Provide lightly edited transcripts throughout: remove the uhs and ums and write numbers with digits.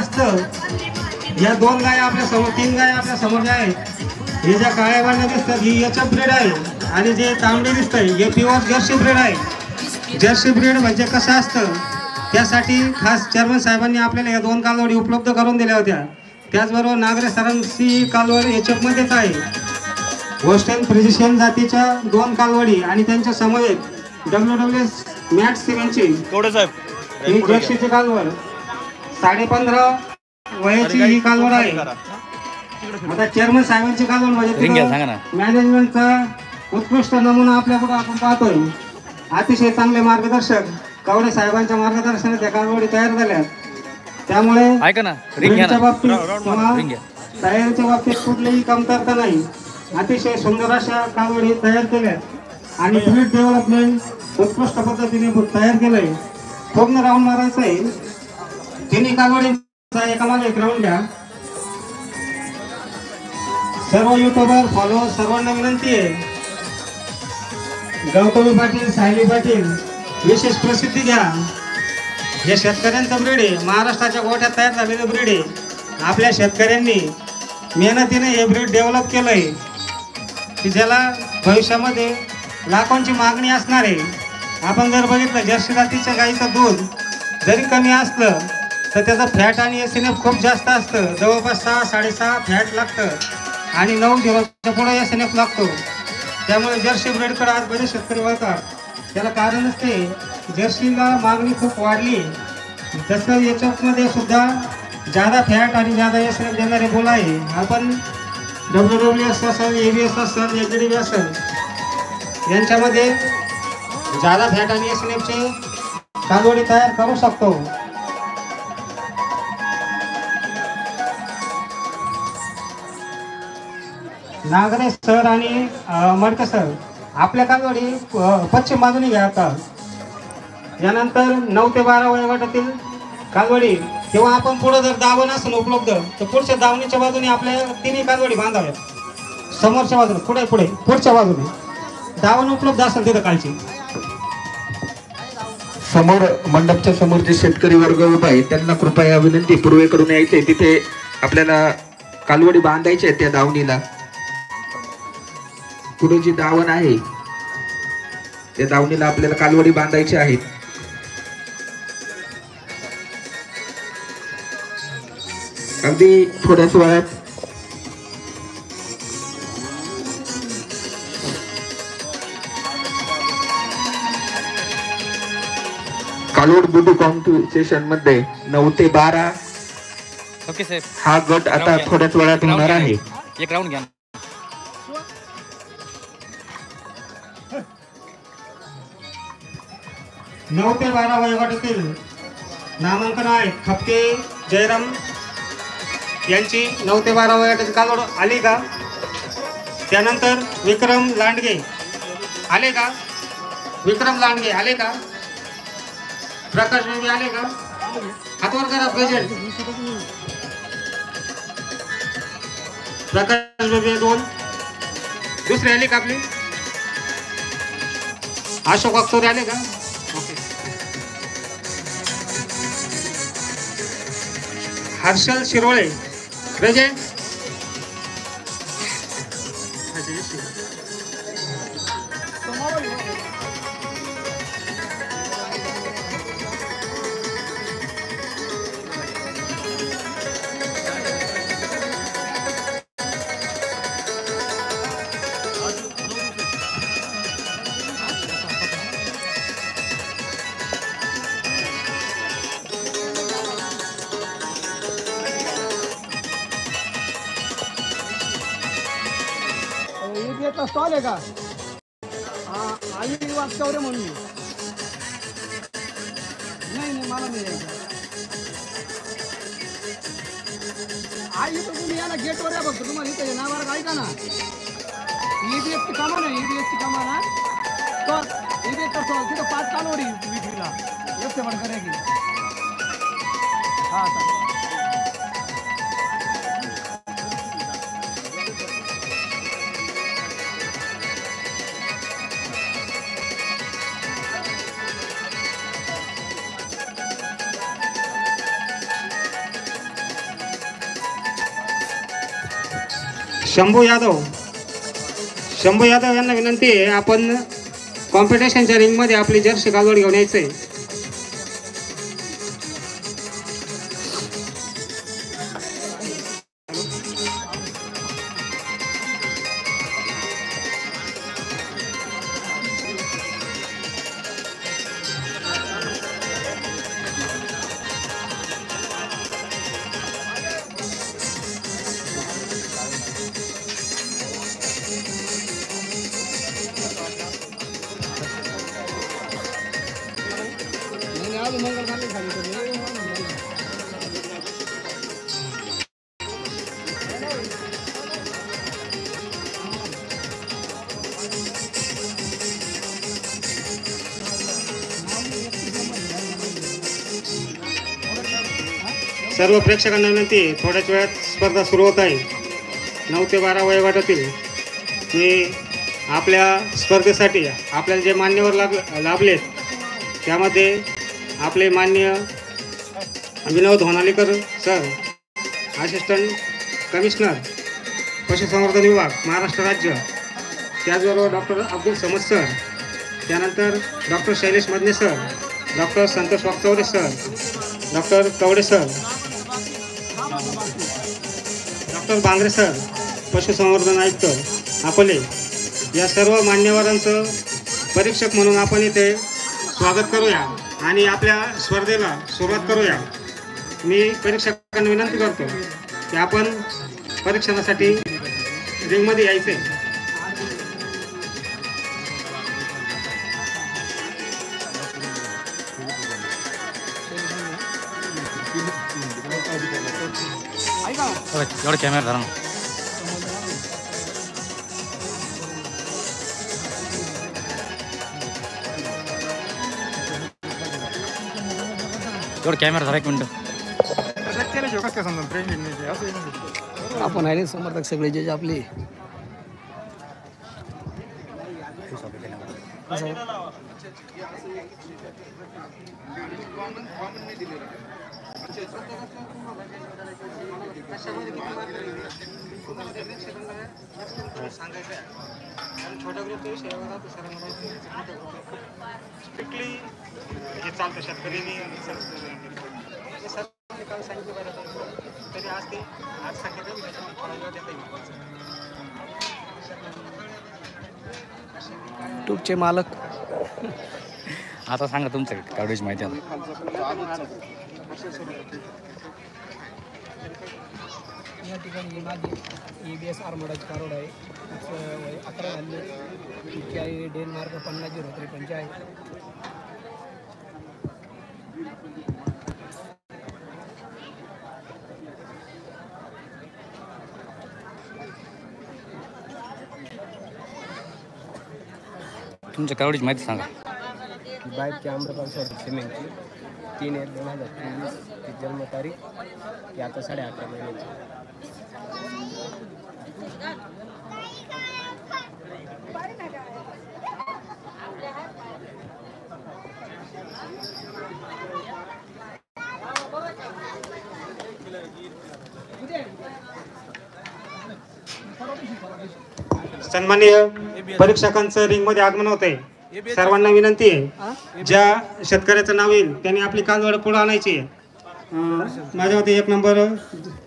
असतं, या 2 गाय आपल्या समोर, 3 गाय आपल्या समोर ज्या आहेत, हे ज्या काळ्या वाण्या दिसतात ही याच्या ब्रीड आहे, आणि जे तांबडे दिसतंय हे प्युअर जर्सी ब्रीड आहे. जर्सी ब्रीड म्हणजे कसं असतं, त्यासाठी खास चेअरमन साहेबांनी आपल्याला या 2 कालवडी उपलब्ध करून दिल्या होत्या. त्याचबरोबर नागरे सरांची कालवड याच्यामध्येच आहे. होस्टेन फ्रिजिशियन जातीच्या 2 कालवडी आणि त्यांच्या समवेत WWS मॅट सिमेंटची ही जर्सीची कालवड 15.5 वयाची ही कालवड आहे. आता चेअरमन साहेबांची कालवड म्हणजे मॅनेजमेंटचा उत्कृष्ट नमुना आपल्याकडे आपण पाहतोय. अतिशय चांगले मार्गदर्शक कवडे साहेबांच्या मार्गदर्शनात त्या कालवडी तयार झाल्या. त्यामुळे ब्रीडच्या बाबतीत किंवा तयारीच्या बाबतीत कुठलीही कमतरता नाही. अतिशय सुंदर अशा कालवडी तयार केल्या आणि ब्रीड डेव्हलपमेंट उत्कृष्ट पद्धतीने तयार केलंय. पूर्ण राऊंड मारायचं आहे. तिन्ही कालवडींचा एकामागे एक राऊंड घ्या. सर्व युट्यूबर फॉलोअर सर्वांना विनंती आहे, गौतमी पाटील, सायली पाटील विशेष प्रसिद्धी घ्या. हे शेतकऱ्यांचं ब्रीड आहे, महाराष्ट्राच्या गोठ्यात तयार झालेलं ब्रीड आहे. आपल्या शेतकऱ्यांनी मेहनतीने हे ब्रीड डेव्हलप केलंय की ज्याला भविष्यामध्ये लाखोंची मागणी असणार आहे. आपण जर बघितलं जर्सी जातीच्या गाईचं दूध जरी कमी असलं तर त्याचं फॅट आणि SNF खूप जास्त असतं. जवळपास 6-6.5 फॅट लागतं आणि 9 दिवसाच्या पुढे SNF लागतो. त्यामुळे जर्सी ब्रीडकडे आज बरेच शेतकरी वळतात. त्याला कारणच ते जर्सीला मागणी खूप वाढली. तसं याच्यामध्ये सुद्धा जादा फॅट आणि जादा SNF देणारे बोल आहे. आपण WWS असेल, ABS असेल, HDB असेल यांच्यामध्ये जादा फॅट आणि SNFचे कालवडी तयार करू शकतो. नागरे सर आणि मडके सर आपल्या कालवडी पश्चिम बाजूने घ्या. आता यानंतर 9 ते 12 वयोगटातील कालवडी किंवा आपण पुढे जर दावण असेल उपलब्ध तर पुढच्या दावणीच्या बाजूने आपल्या तिन्ही कालवडी बांधाव्यात. समोरच्या बाजूने पुढच्या बाजूने दावण उपलब्ध असेल तिथं कालची. समोर मंडपच्या समोर जे शेतकरी वर्ग उभा आहे त्यांना कृपया विनंती, पूर्वेकडून यायचे. तिथे आपल्याला कालवडी बांधायची आहे. त्या दावणीला पुढे जी दावण आहे त्या दावणीला आपल्याला कालवडी बांधायची आहेत. अगदी थोड्याच वेळात कालवड ब्युटी कॉम्पिटिशन मध्ये 9 ते 12 हा गट आता थोड्याच वेळात होणार आहे. एक राऊंड घ्या. 9 ते 12 वयोगटातील नामांकन आहेत. खपके जयराम यांची 9 ते 12 वयोगटाची कालवड आली का? त्यानंतर विक्रम लांडगे आले का? विक्रम लांडगे आले का? प्रकाश बेबी आले का? हातवर करा प्रेझेंट. प्रकाश बेबी 2. दुसरे आले का आपले? अशोक अक्सोरे आले का? हर्षल शिरोळे प्रेझेंट. स्टॉल आहे का? आई वागतावरे म्हणून. नाही मला नाही यायचं. आई तर तुम्ही याला गेटवर या बघतो. तुम्हाला इथे नावार ऐका ना. EBSची कामं नाही. EBSची कामं ना तर EBS तिथं 5 कालवडी विक्रीला येते पण करा की. हा चालेल. शंभू यादव यांना विनंती आहे, आपण कॉम्पिटिशनच्या रिंगमध्ये आपली जर्सी कालवड घेऊन यायचंय. सर्व प्रेक्षकांना विनंती आहे, थोड्याच वेळात स्पर्धा सुरू होत आहे. 9 ते 12 वयोगटातील मी आपल्या स्पर्धेसाठी आपल्याला जे मान्यवर लाभलेत त्यामध्ये आपले मान्य Vinod Honalikar sir, assistant commissioner पशुसंवर्धन विभाग महाराष्ट्र राज्य, त्याचबरोबर डॉक्टर अब्दुल समद सर, त्यानंतर doctor Shailesh Madane sir, doctor Santosh Wagchaure sir, doctor Kawade sir, doctor Bangare sir, पशुसंवर्धन आयुक्त अकोले, या सर्व मान्यवरांचं परीक्षक म्हणून आपण इथे स्वागत करूया आणि आपल्या स्पर्धेला सुरुवात करूया. मी परीक्षकांना विनंती करतो की आपण परीक्षणासाठी रिंगमध्ये यायचे. एवढा कॅमेरा धरा. एवढा कॅमेरा धरा, एक मिनिट. आपण आहे समर्थक सगळे जे आपले छोट्या ग्रुपच्या विषयावर स्ट्रिक्टली हे चालतं शेतकऱ्यांनी काल सांगितलं पाहिजे तरी आज सांगितलं थोडा वेळ देता येईल. ट्यूबचे मालक आता सांगा तुमचं कावडीची माहिती आता. या ठिकाणी माझी EBS आरमोडाची कारोड आहे. वय 11 झाले. तिची आहे डेन्मार्क 50-03 आहे. तुमच्या कावडीची माहिती सांगा. बाईकची आम्रपाल सिमेंटची 3/1/2023 ती जन्मतारीख ती आता 8.5 महिन्याची. सन्माननीय परीक्षकांचं रिंगमध्ये आगमन होतंय. सर्वांना विनंती आहे, ज्या शेतकऱ्याचं नाव येईल त्यांनी आपली कालवड पुढे आणायची आहे. माझ्या मते 1 नंबर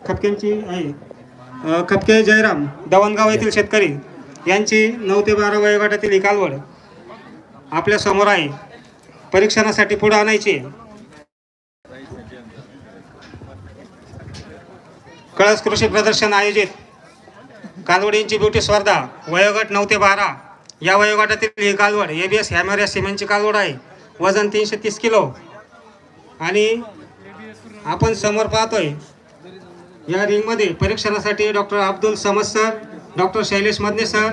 खपक्यांची आहे. खपके जयराम दवणगाव येथील शेतकरी यांची 9 ते 12 वयोगटातील ही कालवड आपल्या समोर आहे, परीक्षणासाठी पुढे आणायची आहे. कळस कृषी प्रदर्शन आयोजित कालवडींची ब्युटी स्पर्धा वयोगट 9 ते 12 या वयोगटातील ही कालवड ABS हॅमर या सिमेंटची कालवड आहे. वजन 330 किलो. आणि आपण समोर पाहतोय या रिंगमध्ये परीक्षणासाठी doctor Abdul Samad sir, doctor Shailesh Madane sir,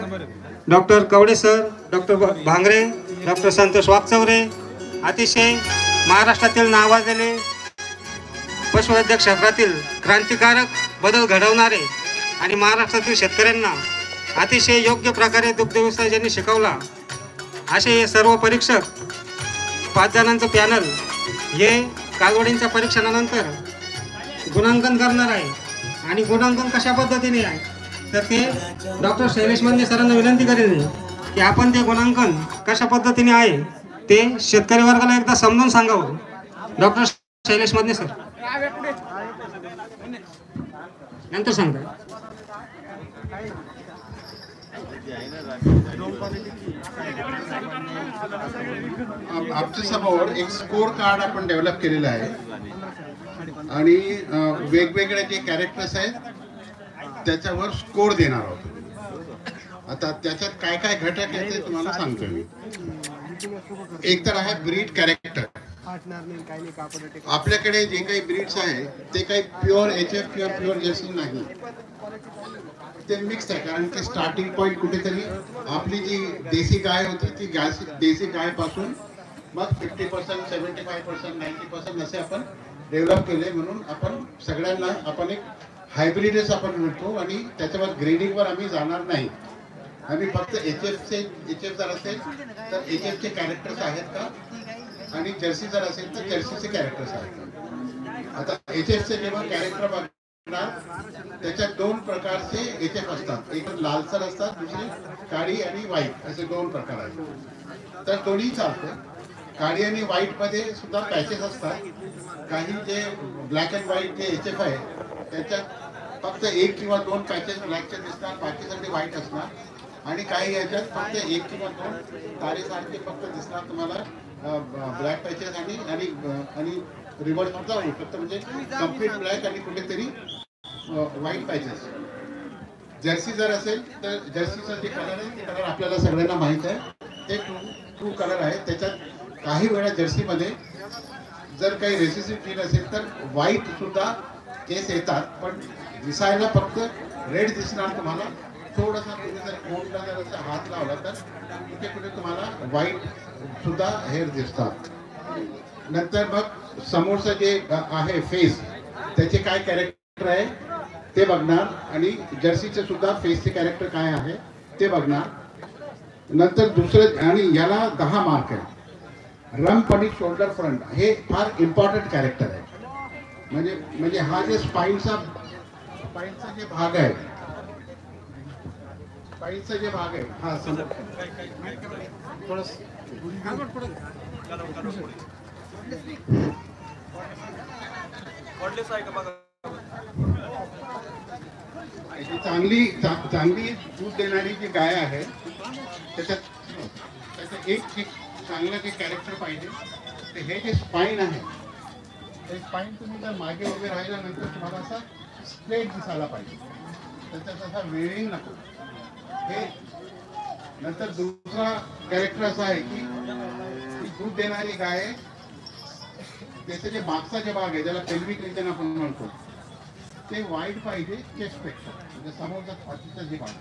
doctor Kawade sir, doctor Bhangare, doctor Santosh Wagchaure, अतिशय महाराष्ट्रातील नावाजलेले पशुवैद्यक क्षेत्रातील क्रांतिकारक बदल घडवणारे आणि महाराष्ट्रातील शेतकऱ्यांना अतिशय योग्य प्रकारे दुग्ध व्यवसाय ज्यांनी शिकवला असे हे सर्व परीक्षक 5 जणांचं पॅनल हे कालवडींच्या परीक्षणानंतर गुणांकन करणार आहे. आणि गुणांकन कशा पद्धतीने आहे तर ते डॉक्टर शैलेश मदने सरांना विनंती करेन की आपण ते गुणांकन कशा पद्धतीने आहे ते शेतकरी वर्गाला एकदा समजून सांगावं. डॉक्टर शैलेश मदने सर नंतर सांगता. आमच्या समोर एक स्कोर कार्ड आपण डेव्हलप केलेलं आहे आणि वेगवेगळे जे कॅरेक्टर्स आहेत त्याच्यावर स्कोर देणार आहोत. आता त्याच्यात काय काय घटक आहेत ते तुम्हाला सांगतो मी. एक तर आहे ब्रीड कॅरेक्टर. आपल्याकडे जे काही ब्रीड्स आहे ते काही प्युअर HF किंवा प्युअर जर्सी नाही, ते मिक्स आहे. कारण की स्टार्टिंग पॉईंट कुठेतरी आपली जी देशी गाय होती ती देशी गायपासून मग 50%, 75%, 90% असे आपण डेव्हलप केले. म्हणून आपण सगळ्यांना आपण एक हायब्रिडच आपण म्हणतो आणि त्याच्यावर ग्रेडिंगवर आम्ही जाणार नाही. आम्ही फक्त HF जर असेल तर HFचे कॅरेक्टर्स आहेत का आणि जर्सी जर असेल तर जर्सीचे कॅरेक्टर्स आहेत का. आता HFचे जेव्हा कॅरेक्टर बघणार त्याच्यात दोन प्रकारचे HF असतात. एक लालसर असतात, दुसरी काळी आणि व्हाईट असे दोन प्रकार आहेत. तर दोन्ही चालतं. काळी आणि व्हाईट मध्ये सुद्धा पॅचेस असतात. काही जे ब्लॅक अँड व्हाईट जे HF आहे त्याच्यात फक्त एक किंवा दोन पॅचेस ब्लॅकचे दिसणार, बाकीसाठी व्हाईट असणार. आणि काही याच्यात फक्त एक किंवा दोन तारेसारखे फक्त दिसणार तुम्हाला ब्लॅक पॅचेस आणि रिव्हर्स सुद्धा होऊ शकतं. म्हणजे कम्प्लीट ब्लॅक आणि कुठेतरी व्हाईट पॅचेस. जर्सी जर असेल तर जर्सीचा जे कलर आहे ते कलर आपल्याला सगळ्यांना माहीत आहे. ते ट्रू कलर आहे. त्याच्यात काही वेळा जर्सीमध्ये जर काही रेसिसिव्ह जीन असेल तर व्हाईट सुद्धा केस येतात, पण दिसायला फक्त रेड दिसणार तुम्हाला. थोडासा तुम्ही जर कोटला जर असा हात लावला तर कुठे कुठे तुम्हाला व्हाईट सुद्धा हेअर दिसतात. नंतर मग समोरचं जे आहे फेस त्याचे काय कॅरेक्टर आहे ते बघणार आणि जर्सीचे सुद्धा फेसचे कॅरेक्टर काय आहे ते बघणार. नंतर दुसरं आणि याला 10 मार्क आहे. रम्प आणि शोल्डर फ्रंट हे फार इम्पॉर्टंट कॅरेक्टर आहे. म्हणजे हा जे स्पाईनचा जे भाग आहे हा चांगली दूध देणारी जी गाय आहे त्याच्यात एक चांगलं जे कॅरेक्टर पाहिजे ते हे जे स्पाईन आहे ते स्पाईन तुम्ही जर मागे उभे राहिल्यानंतर तुम्हाला असा स्ट्रेट दिसायला पाहिजे. त्याच्यात असा वेळिंग नको. हे नंतर दुसरा कॅरेक्टर असा आहे की दूध देणारी गाय त्याचे जे मागचा जे भाग आहे ज्याला पेल्विक रिजन आपण म्हणतो ते वाईट पाहिजे चेस्टपेक्षा, म्हणजे समोरचा छातीचा जे भाग.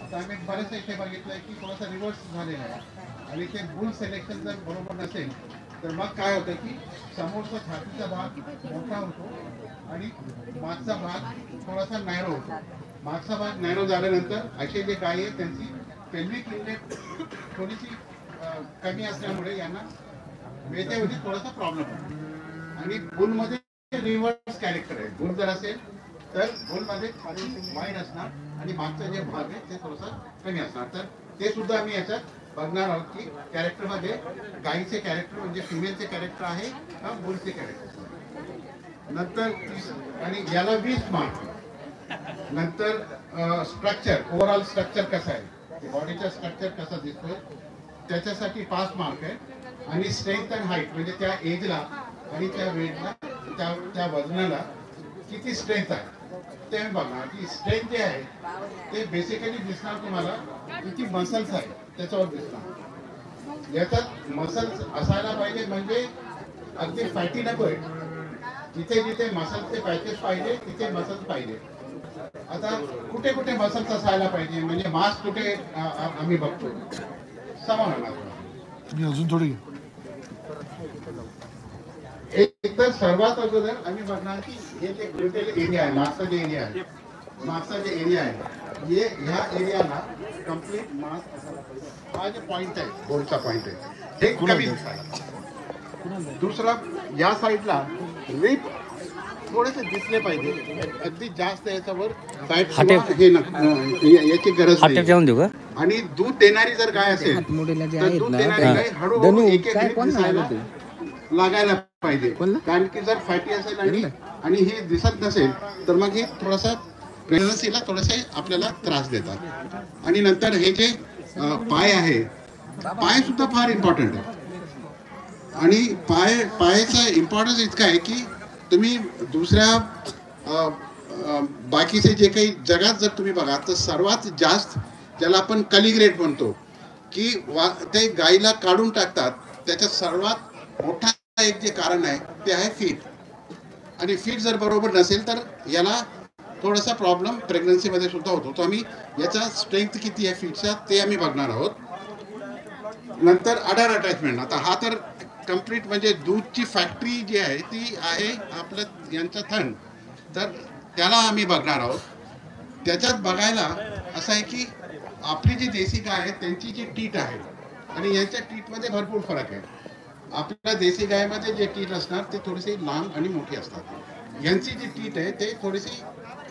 आता आम्ही बरेचसे इथे बघितलंय की थोडासा रिव्हर्स झालेला आहे आणि ते बुल सिलेक्शन जर बरोबर नसेल तर मग काय होतं की समोरचा छातीचा भाग मोठा होतो आणि मागचा भाग थोडासा नॅरो होतो. मागचा भाग नॅरो झाल्यानंतर असे जे गाय आहेत त्यांची पेल्विक इनलेट थोडीशी कमी असल्यामुळे यांना वेळेमध्ये थोडासा प्रॉब्लेम होतो. आणि बुलमध्ये रिव्हर्स कॅरेक्टर आहे. बुल जर असेल तर बुलमध्ये वाईड असणार आणि मागचा जे भाग आहे ते थोडासा कमी असणार. तर ते सुद्धा आम्ही याच्यात बघणार आहोत की कॅरेक्टरमध्ये गाईचे कॅरेक्टर म्हणजे फिमेलचे कॅरेक्टर आहे का बुलचे कॅरेक्टर. नंतर आणि याला 20 मार्क. नंतर स्ट्रक्चर, ओव्हरऑल स्ट्रक्चर कसं आहे, बॉडीचा स्ट्रक्चर कसा दिसतोय त्याच्यासाठी 5 मार्क आहे. आणि स्ट्रेंथ अँड हाईट म्हणजे त्या एजला आणि त्या वेटला त्या वजनाला किती स्ट्रेंथ आहे ते बघणार. की स्ट्रेंथ जे आहे ते बेसिकली दिसणार तुम्हाला किती मसल्स आहे त्याच्यावर दिसणार. याच्यात मसल्स असायला पाहिजे म्हणजे अगदी फॅटी नको आहे. जिथे जिथे मसल्सचे पॅचेस पाहिजे तिथे मसल्स पाहिजे. आता कुठे कुठे मसल्स असायला पाहिजे म्हणजे मास कुठे आम्ही बघतो समान अजून थोडी. एक तर सर्वात अगोदर आम्ही बघणार की हे जे ग्लुटेल एरिया आहे, मागचा जे एरिया आहे ह्या एरियाला कम्प्लीट मास असायला पाहिजे. हा जे पॉइंट आहे बोलचा पॉइंट आहे हे कमी दिसायला. दुसरा या साईडला रिप थोडेसे दिसले पाहिजे. अगदी जास्त याच्यावर फॅट हाटे- हे याची गरज हाटेप नाही. जाऊन देऊ का? आणि दूध देणारी जर गाय असेल तर दूध देणारी गाय हळूहळू एक एक मिनिट दिसायला लागायला पाहिजे. कारण की जर फॅटी असेल आणि हे दिसत नसेल तर मग हे थोडासा प्रेग्नन्सीला थोडेसे आपल्याला त्रास देतात. आणि नंतर हे जे पाय आहे, पाय सुद्धा फार इम्पॉर्टंट आहे. आणि पायाचा इम्पॉर्टन्स इतका आहे की तुम्ही दुसऱ्या बाकीचे जे काही जगात जर तुम्ही बघा तर सर्वात जास्त ज्याला आपण कलिग्रेट म्हणतो की ते गाईला काढून टाकतात, त्याच्यात सर्वात मोठा एक जे कारण आहे ते आहे फीट. आणि फीट जर बरोबर नसेल तर याला थोडासा प्रॉब्लेम प्रेग्नन्सीमध्ये सुद्धा होतो. तो आम्ही याचा स्ट्रेंथ किती आहे फीटचा ते आम्ही बघणार आहोत. नंतर अडर अटॅचमेंट. आता हा तर कम्प्लीट म्हणजे दूधची फॅक्टरी जी आहे ती आहे आपलं यांचं थन, तर त्याला आम्ही बघणार आहोत. त्याच्यात बघायला असं आहे की आपली जी देशी गाय आहे त्यांची जी टीट आहे आणि यांच्या टीटमध्ये भरपूर फरक आहे. आपल्या देशी गायमध्ये जे टीट असणार ते थोडेसे लांब आणि मोठी असतात. यांची जी टीट आहे ते थोडेसे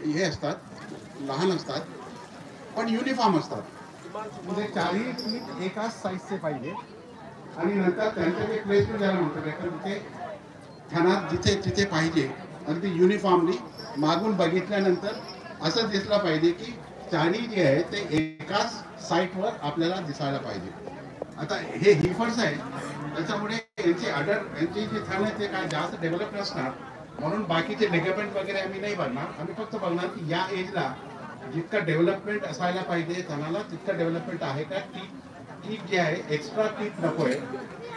हे असतात, लहान असतात पण युनिफॉर्म असतात. म्हणजे चारही टीट एकाच साईजचे पाहिजे. आणि नंतर त्यांचे जे प्लेसमेंट ज्याला म्हणतो तिथे थनात जिथे तिथे पाहिजे अगदी युनिफॉर्मली. मागून बघितल्यानंतर असं दिसलं पाहिजे की चारी जे आहे ते एकाच साईटवर आपल्याला दिसायला पाहिजे. आता हे हिफर्स आहे त्याच्यामुळे यांची जे थन आहे ते काय जास्त डेव्हलप नसणार, म्हणून बाकीचे डेव्हलपमेंट वगैरे आम्ही नाही बघणार. आम्ही फक्त बघणार की या एजला जितकं डेव्हलपमेंट असायला पाहिजे थनाला तितकं डेव्हलपमेंट आहे का. टीप जे आहे एक्स्ट्रा टीप नको आहे.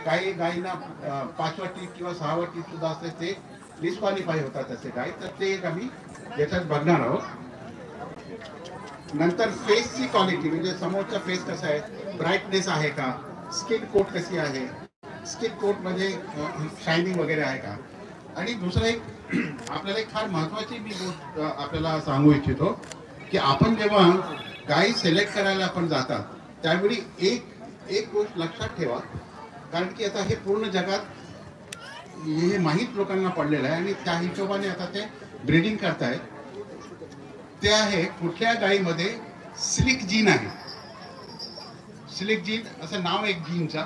काही गायींना 5वा टीप किंवा 6वा टीप सुद्धा असते, ते डिस्क्वालिफाय होतात असे गाय, तर ते एक आम्ही याच्यात बघणार आहोत. नंतर फेसची क्वालिटी म्हणजे समोरचा फेस कसा आहे, ब्राईटनेस आहे का, स्किन कोट कशी आहे, स्किन कोट म्हणजे शायनिंग वगैरे आहे का. आणि दुसरं एक आपल्याला एक फार महत्त्वाची मी गोष्ट आपल्याला सांगू इच्छितो की आपण जेव्हा गायी सिलेक्ट करायला आपण जातात त्यावेळी एक गोष्ट लक्षात ठेवा, कारण की आता हे पूर्ण जगात हे माहीत लोकांना पडलेलं आहे आणि त्या हिशोबाने आता ते ब्रीडिंग करतायत. ते आहे कुठल्या गायीमध्ये स्लिक जीन आहे. स्लिक जीन असं नाव एक जीनचा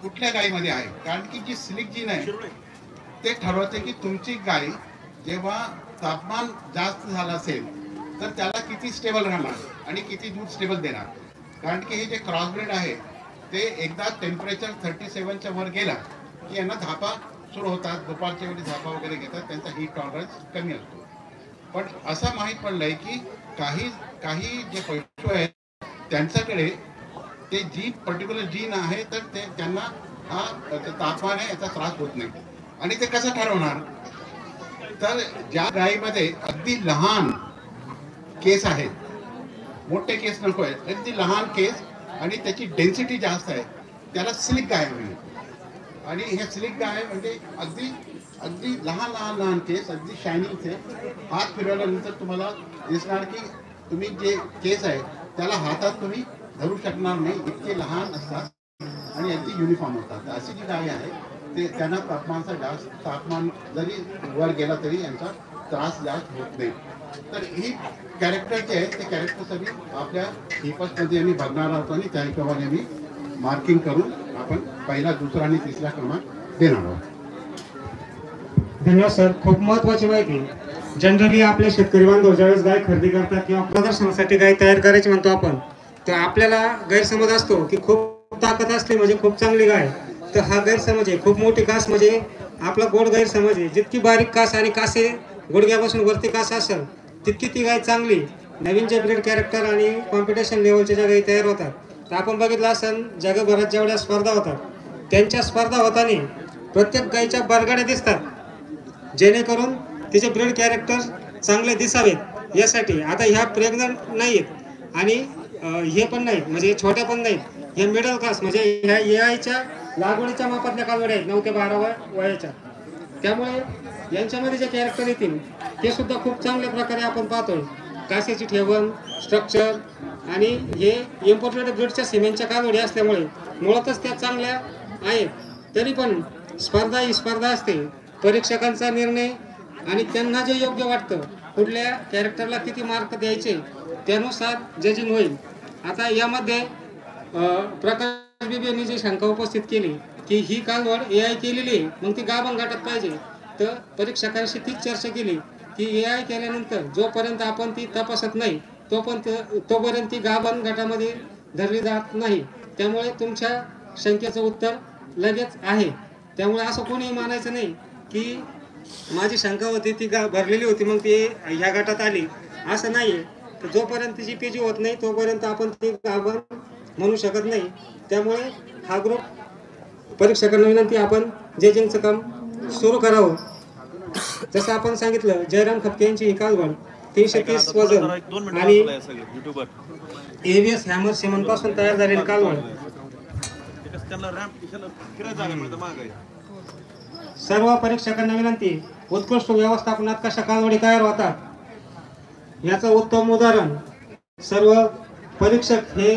कुठल्या गायीमध्ये आहे, कारण की जी स्लिक जीन आहे ते ठरवते की तुमची गाय जेव्हा तापमान जास्त झालं असेल तर त्याला किती स्टेबल राहणार आणि किती दूध स्टेबल देणार. कारण की हे जे क्रॉसब्रीड आहे ते एकदा टेम्परेचर 37च्या वर गेला की यांना धापा सुरू होतात. दुपारच्या वेळी धापा वगैरे घेतात, त्यांचा हीट टॉलरन्स कमी असतो. पण असं माहीत पडलंय की काही जे पशु आहेत त्यांच्याकडे ते जीन पर्टिक्युलर जीन आहे तर ते त्यांना हा तापमान आहे याचा त्रास होत नाही. आणि ते कसं ठरवणार, तर ज्या गायीमध्ये अगदी लहान केस आहेत, मोठे केस नको आहेत, अगदी लहान केस आणि त्याची डेन्सिटी जास्त आहे त्याला स्लिक गाय म्हणून. आणि हे स्लिक गाय म्हणजे अगदी लहान केस, अगदी शायनिंगचे. हात फिरवल्यानंतर तुम्हाला दिसणार की तुम्ही जे केस आहे त्याला हातात तुम्ही धरू शकणार नाही, इतके लहान असतात आणि अगदी युनिफॉर्म असतात. अशी जी गाय आहे ते त्यांना तापमान जरी वर गेला तरी यांचा त्रास जास्त होत नाही. तर ही कॅरेक्टर जे आहे ते कॅरेक्टर सगळी आपल्या हिफर्समध्ये आम्ही बघणार आहोत आणि त्या हिशोबाने आम्ही मार्किंग करून आपण पहिला, दुसरा आणि तिसरा क्रमांक देणार आहोत. धन्यवाद सर, खूप महत्वाची माहिती. जनरली आपले शेतकरी बांधव ज्यावेळेस गाय खरेदी करतात किंवा प्रदर्शनासाठी गाय तयार करायची म्हणतो आपण, तर आपल्याला गैरसमज असतो की खूप ताकद असते म्हणजे खूप चांगली गाय. तर हा गैरसमज आहे. खूप मोठी कास म्हणजे आपला गोड गैरसमज आहे. जितकी बारीक कास आणि कासे गुडघ्यापासून वरती कास असेल तितकी ती गाय चांगली. नवीन जे ब्रीड कॅरेक्टर आणि कॉम्पिटिशन लेवलच्या ज्या गायी तयार होतात तर आपण बघितलं असेल जगभरात जेवढ्या स्पर्धा होतात त्यांच्या स्पर्धा होताना प्रत्येक गायीच्या बरगाड्या दिसतात, जेणेकरून तिचे ब्रीड कॅरेक्टर चांगले दिसावेत यासाठी. आता ह्या प्रेग्नंट नाहीत आणि हे पण नाहीत म्हणजे छोट्या पण नाहीत, हे मिडल क्लास म्हणजे ह्या एआयच्या लागवडीच्या मापातल्या कालवड्या आहेत 9 ते 12 वयाच्या. त्यामुळे यांच्यामध्ये जे कॅरेक्टर येतील ते सुद्धा खूप चांगल्या प्रकारे आपण पाहतोय. कासेची ठेवण, स्ट्रक्चर आणि हे इम्पोर्टेड ब्रीडच्या सिमेंटच्या कालवडी असल्यामुळे मुळातच त्या चांगल्या आहेत. तरी पण स्पर्धा ही स्पर्धा असते. परीक्षकांचा निर्णय आणि त्यांना जे योग्य वाटतं कुठल्या कॅरेक्टरला किती मार्क द्यायचे त्यानुसार जजिंग होईल. आता यामध्ये प्रकाश बिबेंनी जी शंका उपस्थित केली की ही कालवड AI केलेली आहे, मग ती गाभण गटात पाहिजे, तर परीक्षकांशी तीच चर्चा केली की AI केल्यानंतर जोपर्यंत आपण ती तपासत नाही तोपर्यंत ती गाभण गटामध्ये धरली जात नाही. त्यामुळे तुमच्या शंकेचं उत्तर लगेच आहे. त्यामुळे असं कोणी मानायचं नाही की माझी शंका होती ती भरलेली होती मग ती ह्या गटात आली, असं नाही आहे. तर जोपर्यंत तिची PG होत नाही तोपर्यंत आपण ती गाभण म्हणू शकत नाही. त्यामुळे हा ग्रुप परीक्षकांना विनंती आपण जजिंगचं काम सुरू करावं. जसं आपण सांगितलं जयराम खपके यांची ही कालवड 330 वजन आणि ABS हॅमर सिमेंट पासून तयार झालेली कालवड. सर्व परीक्षकांना विनंती, उत्कृष्ट व्यवस्थापनात कशा कालवडी तयार होतात याचं उत्तम उदाहरण सर्व परीक्षक हे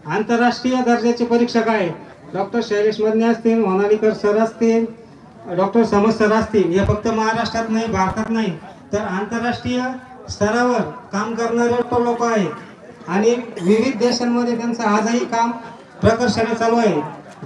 आंतरराष्ट्रीय दर्जाचे परीक्षक आहेत. डॉक्टर शैलेश मदने असतील, मोनालिकर सर असतील, डॉक्टर समज सर असतील. हे फक्त महाराष्ट्रात नाही, भारतात नाही, तर आंतरराष्ट्रीय स्तरावर काम करणारे लोक आहेत आणि विविध देशांमध्ये त्यांचं आजही काम प्रकर्षाने चालू आहे.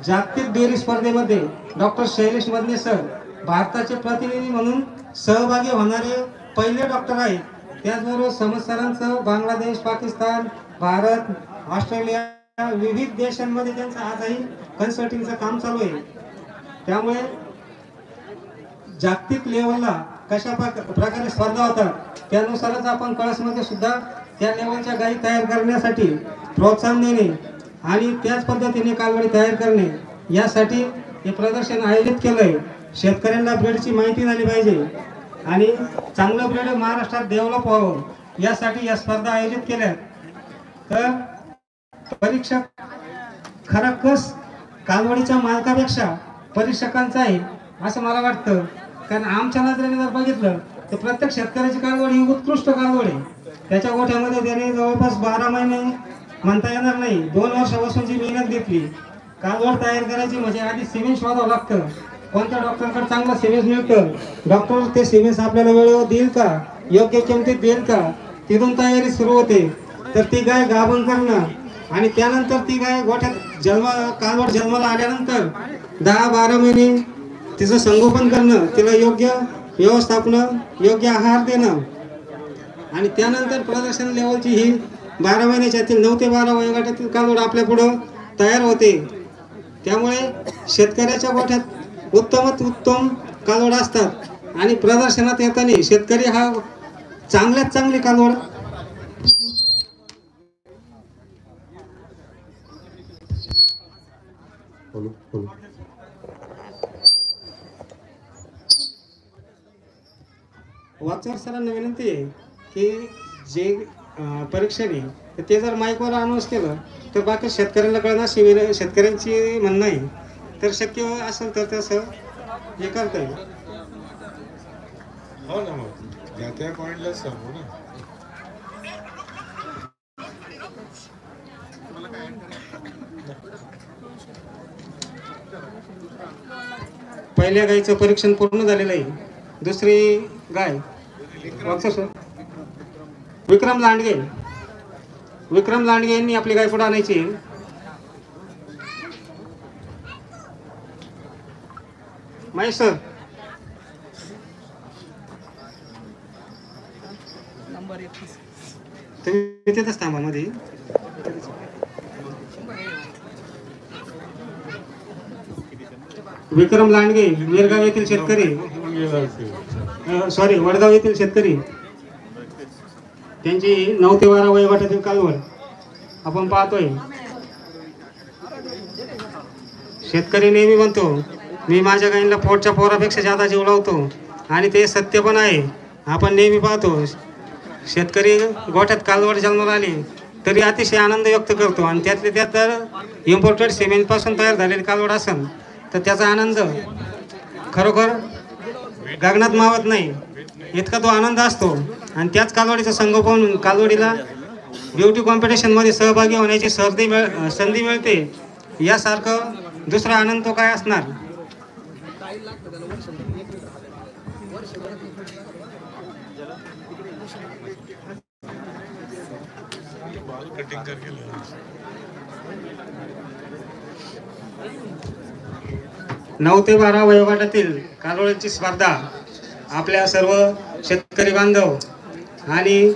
जागतिक डेअरी स्पर्धेमध्ये डॉक्टर शैलेश मदने सर भारताचे प्रतिनिधी म्हणून सहभागी होणारे पहिले डॉक्टर आहेत. त्याचबरोबर समज सरांचं बांगलादेश, पाकिस्तान, भारत, ऑस्ट्रेलिया विविध देशांमध्ये त्यांचं आजही कन्सल्टिंगचं काम चालू आहे. त्यामुळे जागतिक लेवलला कशा प्रकारे स्पर्धा होतात त्यानुसारच आपण कळसमध्ये सुद्धा त्या लेवलच्या गायी तयार करण्यासाठी प्रोत्साहन देणे आणि त्याच पद्धतीने कालवडी तयार करणे यासाठी हे प्रदर्शन आयोजित केलंय. शेतकऱ्यांना ब्रीडची माहिती झाली पाहिजे आणि चांगलं ब्रीड महाराष्ट्रात डेव्हलप व्हावं यासाठी या स्पर्धा आयोजित केल्या. तर परीक्षक खरा कस कालवडीच्या मालकापेक्षा परीक्षकांचा आहे असं मला वाटतं. कारण आमच्या नजरेने जर बघितलं तर प्रत्येक शेतकऱ्याची कालवड ही उत्कृष्ट कालवड आहे. त्याच्या गोठ्यामध्ये त्याने जवळपास 12 महिने म्हणता येणार नाही, 2 वर्षापासून जी मेहनत घेतली कालवड तयार करायची म्हणजे आधी सिमेंट शोधावं लागतं. कोणत्या डॉक्टरकडे चांगला सिमेंट मिळतं, डॉक्टर ते सिमेंट आपल्याला वेळेवर देईल का, योग्य किमतीत देईल का, तिथून तयारी सुरू होते. तर ती गाय गाभण करणं आणि त्यानंतर ती गाय गोठ्यात कालवड जन्माला आल्यानंतर 10-12 महिने तिचं संगोपन करणं, तिला योग्य व्यवस्थापन, योग्य आहार देणं आणि त्यानंतर प्रदर्शन लेवलची ही 12 महिन्याच्या 9 ते 12 वयोगटातील कालवड आपल्या पुढं तयार होते. त्यामुळे शेतकऱ्याच्या गोठ्यात उत्तमात उत्तम कालवड असतात आणि प्रदर्शनात येताना शेतकरी हा चांगल्यात चांगली कालवड वाचर सरांना विनंती आहे की जे परीक्षण आहे ते जर माईकवर अनाऊन्स केलं तर बाकी शेतकऱ्यांना कळणार, शेतकऱ्यांची म्हणणं आहे तर शक्य असेल तर तसं हे करता येईल. हो ना, मग त्या त्या पॉइंटला सांगू ना. पहिल्या गायीचं परीक्षण पूर्ण झालेलं आहे. दुसरी गाय विक्रम लांडगे यांनी आपली गाय पुढे आणायची. महेश सर तुम्ही तिथेच थांबा मध्ये. विक्रम लांडगे वेरगाव येथील शेतकरी, वडगाव येथील शेतकरी, त्यांची 9 ते 12 वयोगटातील कालवड आपण पाहतोय. शेतकरी नेहमी म्हणतो मी माझ्या गायीला पोटच्या पोरापेक्षा जादा जीव लावतो आणि ते सत्य पण आहे. आपण नेहमी पाहतो शेतकरी गोठ्यात कालवड जन्माला आली तरी अतिशय आनंद व्यक्त करतो आणि त्यातले त्यात जर इम्पोर्टेड सिमेंट पासून तयार झालेली कालवड असेल तर त्याचा आनंद खरोखर गगनात मावत नाही इतका तो आनंद असतो. आणि त्याच कालवडीचं संगोपन कालवडीला ब्युटी कॉम्पिटिशनमध्ये सहभागी होण्याची संधी मिळते. यासारखं दुसरा आनंद तो काय असणार. बाल कटिंग करके ले रहा 9 ते 12 वयोगटातील कालोळीची स्पर्धा आपल्या सर्व शेतकरी बांधव आणि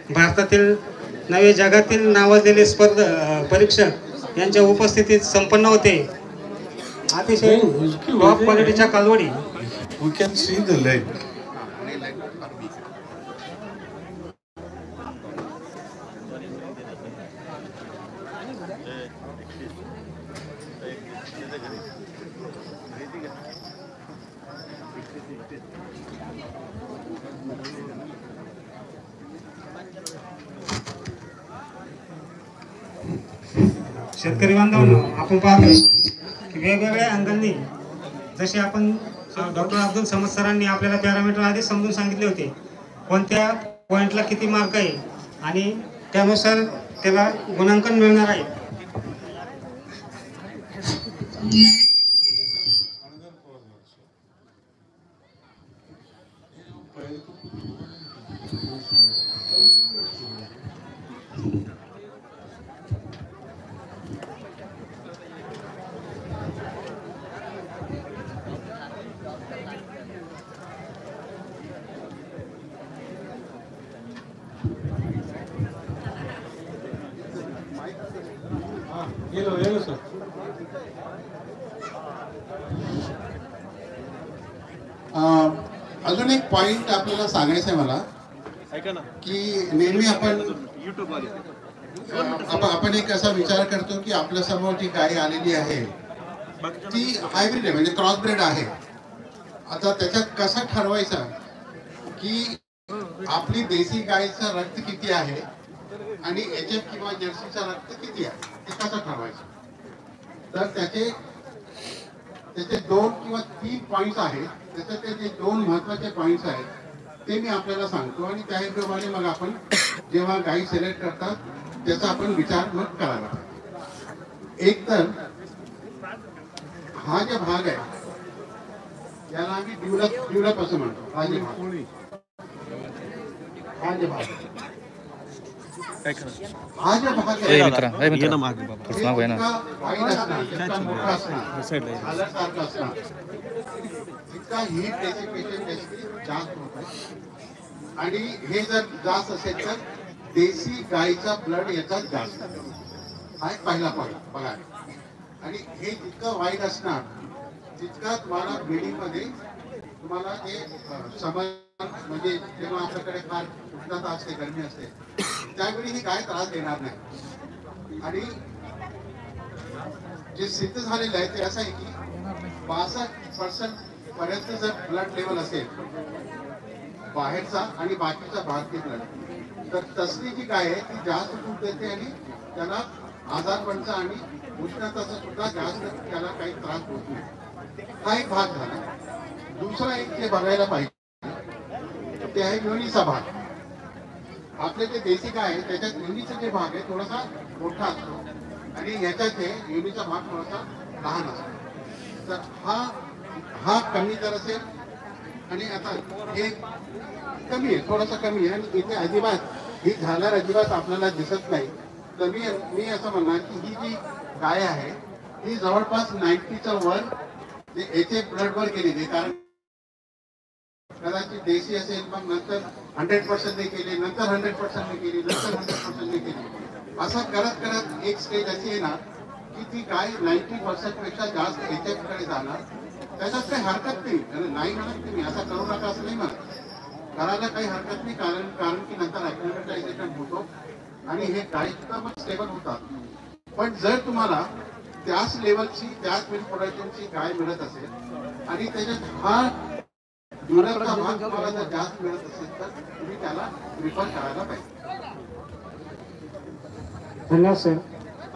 भारतातील नवे जगातील नावाजलेले परीक्षक यांच्या उपस्थितीत संपन्न होते. अतिशय टॉप क्वालिटीच्या कालवडी. We can see the leg. शेतकरी बांधवांनो, आपण पाहतो की वेगवेगळ्या अंगांनी जसे आपण डॉक्टर अब्दुल समद सरांनी आपल्याला पॅरामीटर आधीच समजून सांगितले होते, कोणत्या पॉइंटला किती मार्क आहे आणि त्यानुसार त्याला गुणांकन मिळणार आहे. ये लो सर. अजून एक पॉइंट आपल्याला सांगायचं आहे मला की नेहमी आपण एक असा विचार करतो की आपल्या समोर जी गाय आलेली आहे ती हायब्रिड आहे, म्हणजे क्रॉस ब्रेड आहे. आता त्याच्यात कसं ठरवायचं की आपली देशी गायचं रक्त किती आहे आणि HF किंवा जर्सीचं रक्त किती आहे ते कसं ठरवायचं. तर त्याचे 2 किंवा 3 पॉइंट्स आहेत. त्याचे जे 2 महत्वाचे पॉइंट्स आहेत ते मी आपल्याला सांगतो आणि त्याप्रमाणे मग आपण जेव्हा गाई सिलेक्ट करतात त्याचा आपण विचार मग करावा. एक तर हा जो भाग आहे याला आम्ही ड्युलप असं म्हणतो. हा जो भाग हा जो भाग आहे इतका हीट डेसिपेशन जास्त होत आणि हे जर जास्त असेल तर देशी गायचा ब्लड याचा जास्त. हा एक पहिला पॉईंट बघा. आणि हे जितकं वाईट असणार तितका तुम्हाला ब्रीडिंग मध्ये तुम्हाला ते समज, म्हणजे जेव्हा आपल्याकडे फार उष्णता असते, गरमी असते, त्यावेळी ही गाय त्रास देणार नाही. आणि जे सिद्ध झालेलं आहे ते असं आहे की 62% पर्यंत जर ब्लड लेवल असेल बाहेरचा आणि बाकीचा भारतीय ब्लड, तर तसली जी गाय आहे ती जास्त दूध देते आणि त्याला आजारपणचा आणि उष्णताचा सुद्धा जास्त त्याला काही त्रास होत नाही. हा एक भाग झाला. दुसरा एक जे बघायला पाहिजे ते आहे योनीचा भाग. आपले जे देशी गाय आहे त्याच्यात योनीचा जे भाग आहे थोडासा मोठा असतो आणि याच्यात हे योनीचा भाग थोडासा लहान असतो. तर हा कमी जर असेल आणि आता हे कमी आहे, थोडासा कमी आहे आणि इथे अजिबात ही झाल्यावर अजिबात आपल्याला दिसत नाही. तर मी असं म्हणणार की ही जी गाय आहे ही जवळपास 90च्या वर HF ब्लड वर गेलेली, कारण कदाचित देशी असेल मग नंतर 100% ने केली, नंतर 100% ने केली, नंतर 100% ने केली. असं करत करत एक स्टेज अशी येणार की ती गाय 90% पेक्षा जास्त HF कडे जाणार. त्याच्यात काही हरकत नाही म्हणत तुम्ही असं करू नका असं नाही म्हणत, करायला काही हरकत नाही. कारण की नंतर ॲक्लिमेटायझेशन होतो आणि हे गाय सुद्धा मग स्टेबल होतात. पण जर तुम्हाला त्याच लेवलची त्याच मिल्क प्रोडक्शनची गाय मिळत असेल आणि त्याच्यात हा ड्युरेबलचा भाग तुम्हाला जर जास्त मिळत असेल तर तुम्ही त्याला प्रिफर करायला पाहिजे. धन्यवाद सर.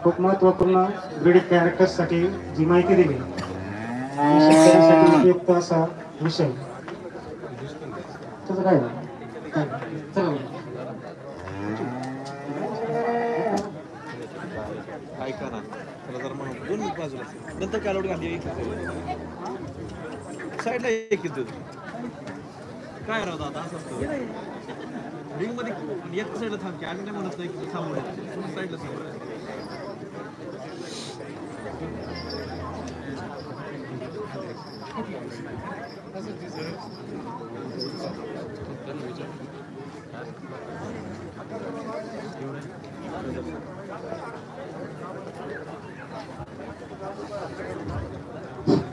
खूप महत्वपूर्ण ब्रीडिंग कॅरेक्टर्ससाठी जी माहिती दिली, शेतकऱ्यांसाठी उपयुक्त असा विषय. त्याचं काय चला ऐका ना, त्याला जर म्हणून 2 मिनिट बाजूला नंतर कालवड घाली साईडला एक काय राहतं आता असं असतं रिंग मध्ये एक साईडला थांब की आम्ही नाही म्हणत नाही की थांबवलं साईडला थांबवलं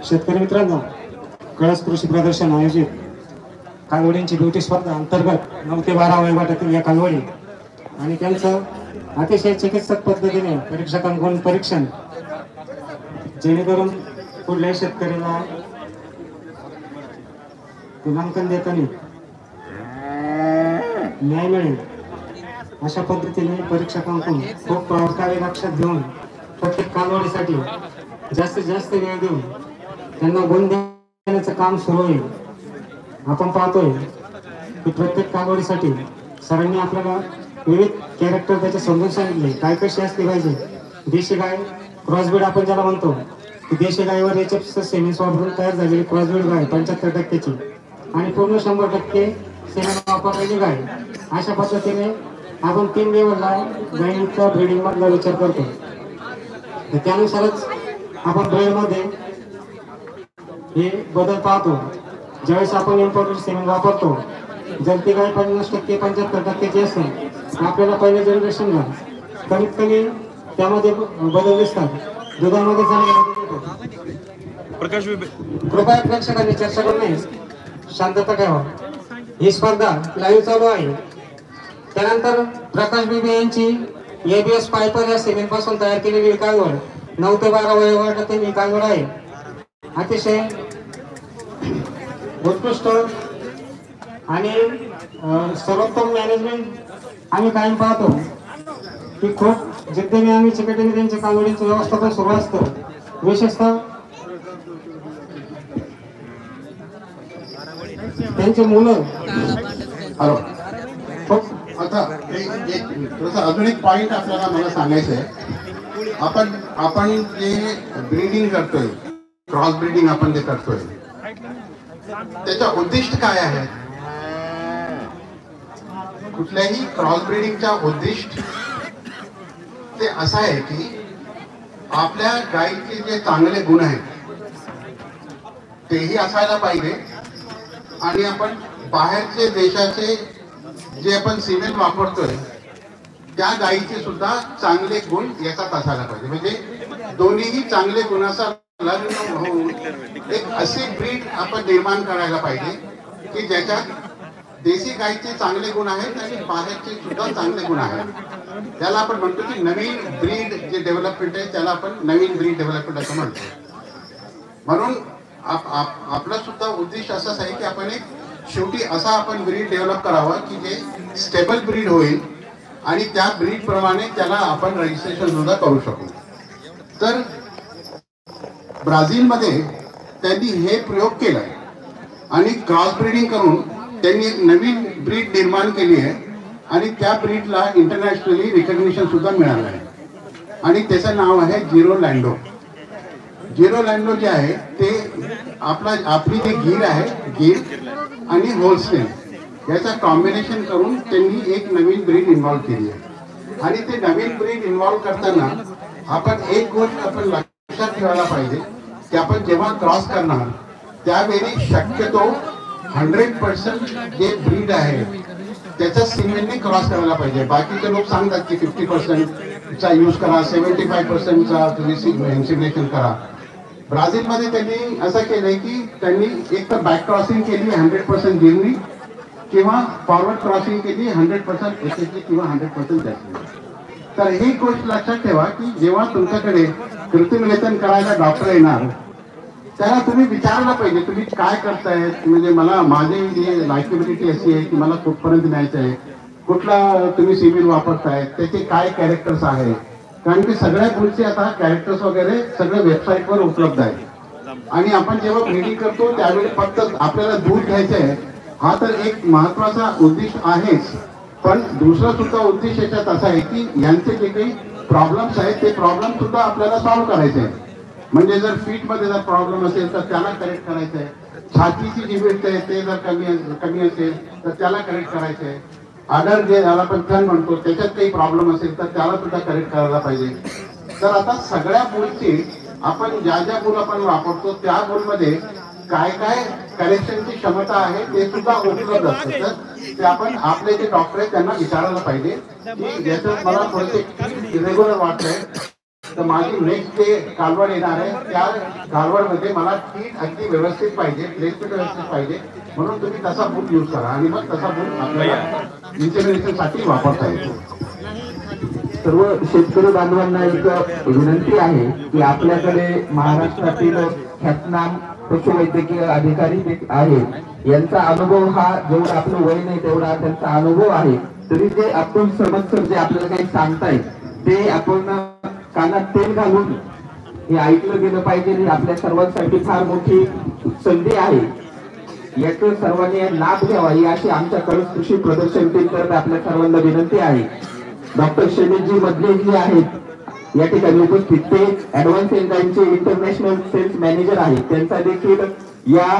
शेतकरी मित्रांनो, कळस कृषी प्रदर्शन आयोजित कालवडींची ब्युटी स्पर्धा अंतर्गत 9 ते 12 वयोगटातील या कालवडी आणि त्यांचं अतिशय चिकित्सक पद्धतीने परीक्षकांकडून परीक्षण, जेणेकरून कुठल्याही शेतकऱ्याला गुणांकन देताना न्याय मिळेल अशा पद्धतीने परीक्षकांकडून खूप प्रभावी लक्षात घेऊन प्रत्येक कालवडीसाठी जास्तीत जास्त वेळ देऊन त्यांना गुण देण्याचं काम सुरू आहे. आपण पाहतोय की प्रत्येक कालवडीसाठी सरांनी आपल्याला विविध कॅरेक्टर त्याचे समजून सांगितले, काय कशी असली पाहिजे. देशी गाय क्रॉसब्रीड आपण ज्याला म्हणतो, की देशी गायीवर HF सेमेन्स वापरून तयार झालेली क्रॉसब्रीड गाय 75% आणि पूर्ण 100% सेमेन वापरलेली गाय. अशा पद्धतीने आपण 3 लेवलला गायींचा ब्रीडिंग मधला विचार करतो. त्यानुसारच आपण ब्रीडमध्ये हे बदल पाहतो. ज्यावेळेस आपण इम्पोर्टेड सेमेन वापरतो, जर ती गाय 50% 75% असेल, आपल्याला पहिल्या जनरेशनला कमीत कमी त्यामध्ये बदल दिसतात. दुधामध्ये प्रकाश कृपया प्रेक्षकांनी चर्चा करू नये, शांतता ठेवा. ही स्पर्धा लाईव्ह चालू आहे. त्यानंतर प्रकाश बिबे यांची ABS पायपर या सेमेन पासून तयार केलेली कालवड 9 ते 12 वयोगटातील ही कालवड आहे. अतिशय उत्कृष्ट आणि सर्वोत्तम मॅनेजमेंट आम्ही कायम पाहतो की खूप जिद्दीने आम्ही चिकटीने त्यांच्या कालवडीचं व्यवस्थापन सुरू असतं. विशेषतः त्यांची मुलं आता अजून एक पॉइंट आपल्याला मला सांगायचं आहे. आपण जे ब्रीडिंग करतोय, क्रॉस ब्रीडिंग आपण जे करतोय, त्याचा उद्दिष्ट काय आहे? कुठल्याही क्रॉस ब्रीडिंगचा उद्दिष्ट ते असं आहे की आपल्या गायीचे जे चांगले गुण आहेत तेही असायला पाहिजे आणि आपण बाहेरचे देशाचे जे आपण सिमेंट वापरतोय त्या गायीचे सुद्धा चांगले गुण याच्यात असायला पाहिजे. म्हणजे दोन्हीही चांगले गुणाचा लग्न होऊन एक अशी ब्रीड आपण निर्माण करायला पाहिजे की ज्याच्यात देशी गायीचे चांगले गुण आहेत आणि बाहेरचे सुद्धा चांगले गुण आहेत. त्याला आपण म्हणतो की नवीन ब्रीड जे डेव्हलपमेंट आहे त्याला आपण नवीन ब्रीड डेव्हलपमेंट असं म्हणतो. म्हणून आपला सुद्धा उद्देश असाच आहे की आपण एक शेवटी असा आपण ब्रीड डेव्हलप करावा की जे स्टेबल ब्रीड होईल आणि त्या ब्रीड प्रमाणे त्याला आपण रजिस्ट्रेशन सुद्धा करू शकू. तर ब्राझीलमध्ये त्यांनी हे प्रयोग केला आणि क्रॉस ब्रीडिंग करून त्यांनी एक नवीन ब्रीड निर्माण केली आहे आणि त्या ब्रीडला इंटरनॅशनली रिकग्निशन सुद्धा मिळालं आहे आणि त्याचं नाव आहे जिरो लँडो. जिरो लँडो जे आहे ते आपली जे गीर आहे, गीर आणि होल्स्टेन याचा कॉम्बिनेशन करून त्यांनी एक नवीन ब्रीड इन्व्हॉल्व केली आहे. आणि ते नवीन ब्रीड इन्व्हॉल्व करताना आपण एक गोष्ट आपण लक्षात ठेवायला पाहिजे की आपण जेव्हा क्रॉस करणार त्यावेळी शक्यतो 100% जे ब्रीड आहे त्याच्या सिमेंटने क्रॉस करायला पाहिजे. बाकीचे लोक सांगतात की 50%चा यूज करा, 75%चा तुम्ही इन्सिमिनेशन करा. ब्राझीलमध्ये त्यांनी असं केलंय की त्यांनी एक तर बॅक क्रॉसिंग केली 100% गिरणी किंवा फॉरवर्ड क्रॉसिंग केली 100% एसएसजी किंवा 100% जॅस्मिन. तर ही गोष्ट लक्षात ठेवा की जेव्हा तुमच्याकडे कृत्रिमलेपन करायला डॉक्टर येणार त्याला तुम्ही विचारलं पाहिजे तुम्ही काय करताय. म्हणजे मला माझी लायकेबिलिटी अशी आहे की मला कुठपर्यंत न्यायचं आहे, कुठला तुम्ही सिमेंट वापरताय, त्याचे काय कॅरेक्टर्स आहे. कारण की सगळ्या गोष्टी आता कॅरेक्टर्स वगैरे सगळं वेबसाईटवर उपलब्ध आहे. आणि आपण जेव्हा ब्रीडिंग करतो त्यावेळी फक्त आपल्याला दूध घ्यायचं आहे हा तर एक महत्वाचा उद्देश आहेच, पण दुसरा सुद्धा उद्देश याच्यात असा आहे की यांचे जे काही प्रॉब्लेम्स आहेत ते प्रॉब्लेम सुद्धा आपल्याला सॉल्व्ह करायचे आहेत. म्हणजे जर फीट मध्ये जर प्रॉब्लेम असेल तर त्याला करेक्ट करायचं आहे, छातीची जी विड्थ आहे ते जर कमी असेल तर त्याला करेक्ट करायचं आहे. अडर जे ज्याला आपण कण म्हणतो त्याच्यात काही प्रॉब्लेम असेल तर त्याला सुद्धा करेक्ट करायला पाहिजे. तर आता सगळ्या बुलची आपण ज्या ज्या बुल आपण वापरतो त्या बुलमध्ये काय काय करेक्शनची क्षमता आहे ते सुद्धा उपलब्ध असतं. तर ते आपण आपले जे डॉक्टर आहेत त्यांना विचारायला पाहिजे की याच्यात मला थोडेसे इरेग्युलर वाटतंय तर माझी नेक्स्ट जे कालवड येणार आहे त्या कालवडमध्ये मला कीट अगदी व्यवस्थित पाहिजे, प्लेसमेंट व्यवस्थित पाहिजे, म्हणून तुम्ही तसा बुल यूज करा आणि मग तसा बुल आपल्याला इन्सेमिनेशनसाठी वापरता येतो. सर्व शेतकरी बांधवांना एक विनंती आहे की आपल्याकडे महाराष्ट्रातील ख्यातनाम पशुवैद्यकीय अधिकारी आहेत. यांचा अनुभव हा जेवढा आपलं वय नाही तेवढा त्यांचा अनुभव आहे. तरी ते आपण समजकर जे आपल्याला काही सांगतायत ते आपण कानात तेल घालून हे ऐकलं गेलं पाहिजे. ही आपल्या सर्वांसाठी फार मोठी संधी आहे. याचा सर्वांनी लाभ घ्यावा ही अशी आमच्या कृषी प्रदर्शन टीम तर्फे आपल्या सर्वांना विनंती आहे. डॉक्टर शैलेशजी मधले जे आहेत या ठिकाणी उपस्थित ते ऍडव्हान्स एन्झाईमचे इंटरनॅशनल सेल्स मॅनेजर आहेत. त्यांचा देखील या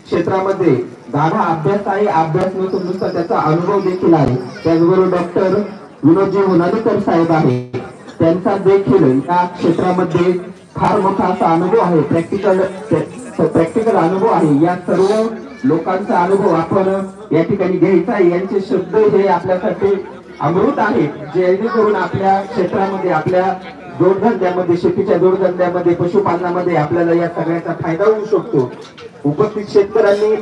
क्षेत्रामध्ये गाढा अभ्यास आहे. अभ्यास नसून नुसता त्याचा अनुभव देखील आहे. त्याचबरोबर डॉक्टर विनोदजी होनालीकर साहेब आहेत. त्यांचा देखील या क्षेत्रामध्ये फार मोठा असा अनुभव आहे. प्रॅक्टिकल अनुभव आहे. या सर्व लोकांचा अनुभव आपण या ठिकाणी घ्यायचा आहे. यांचे शब्द हे आपल्यासाठी अमृत आहेत जेणेकरून आपल्या क्षेत्रामध्ये आपल्या जोडधंद्यामध्ये शेतीच्या जोडधंद्यामध्ये पशुपालनामध्ये आपल्याला या सगळ्याचा फायदा होऊ शकतो. उपस्थित शेतकऱ्यांनी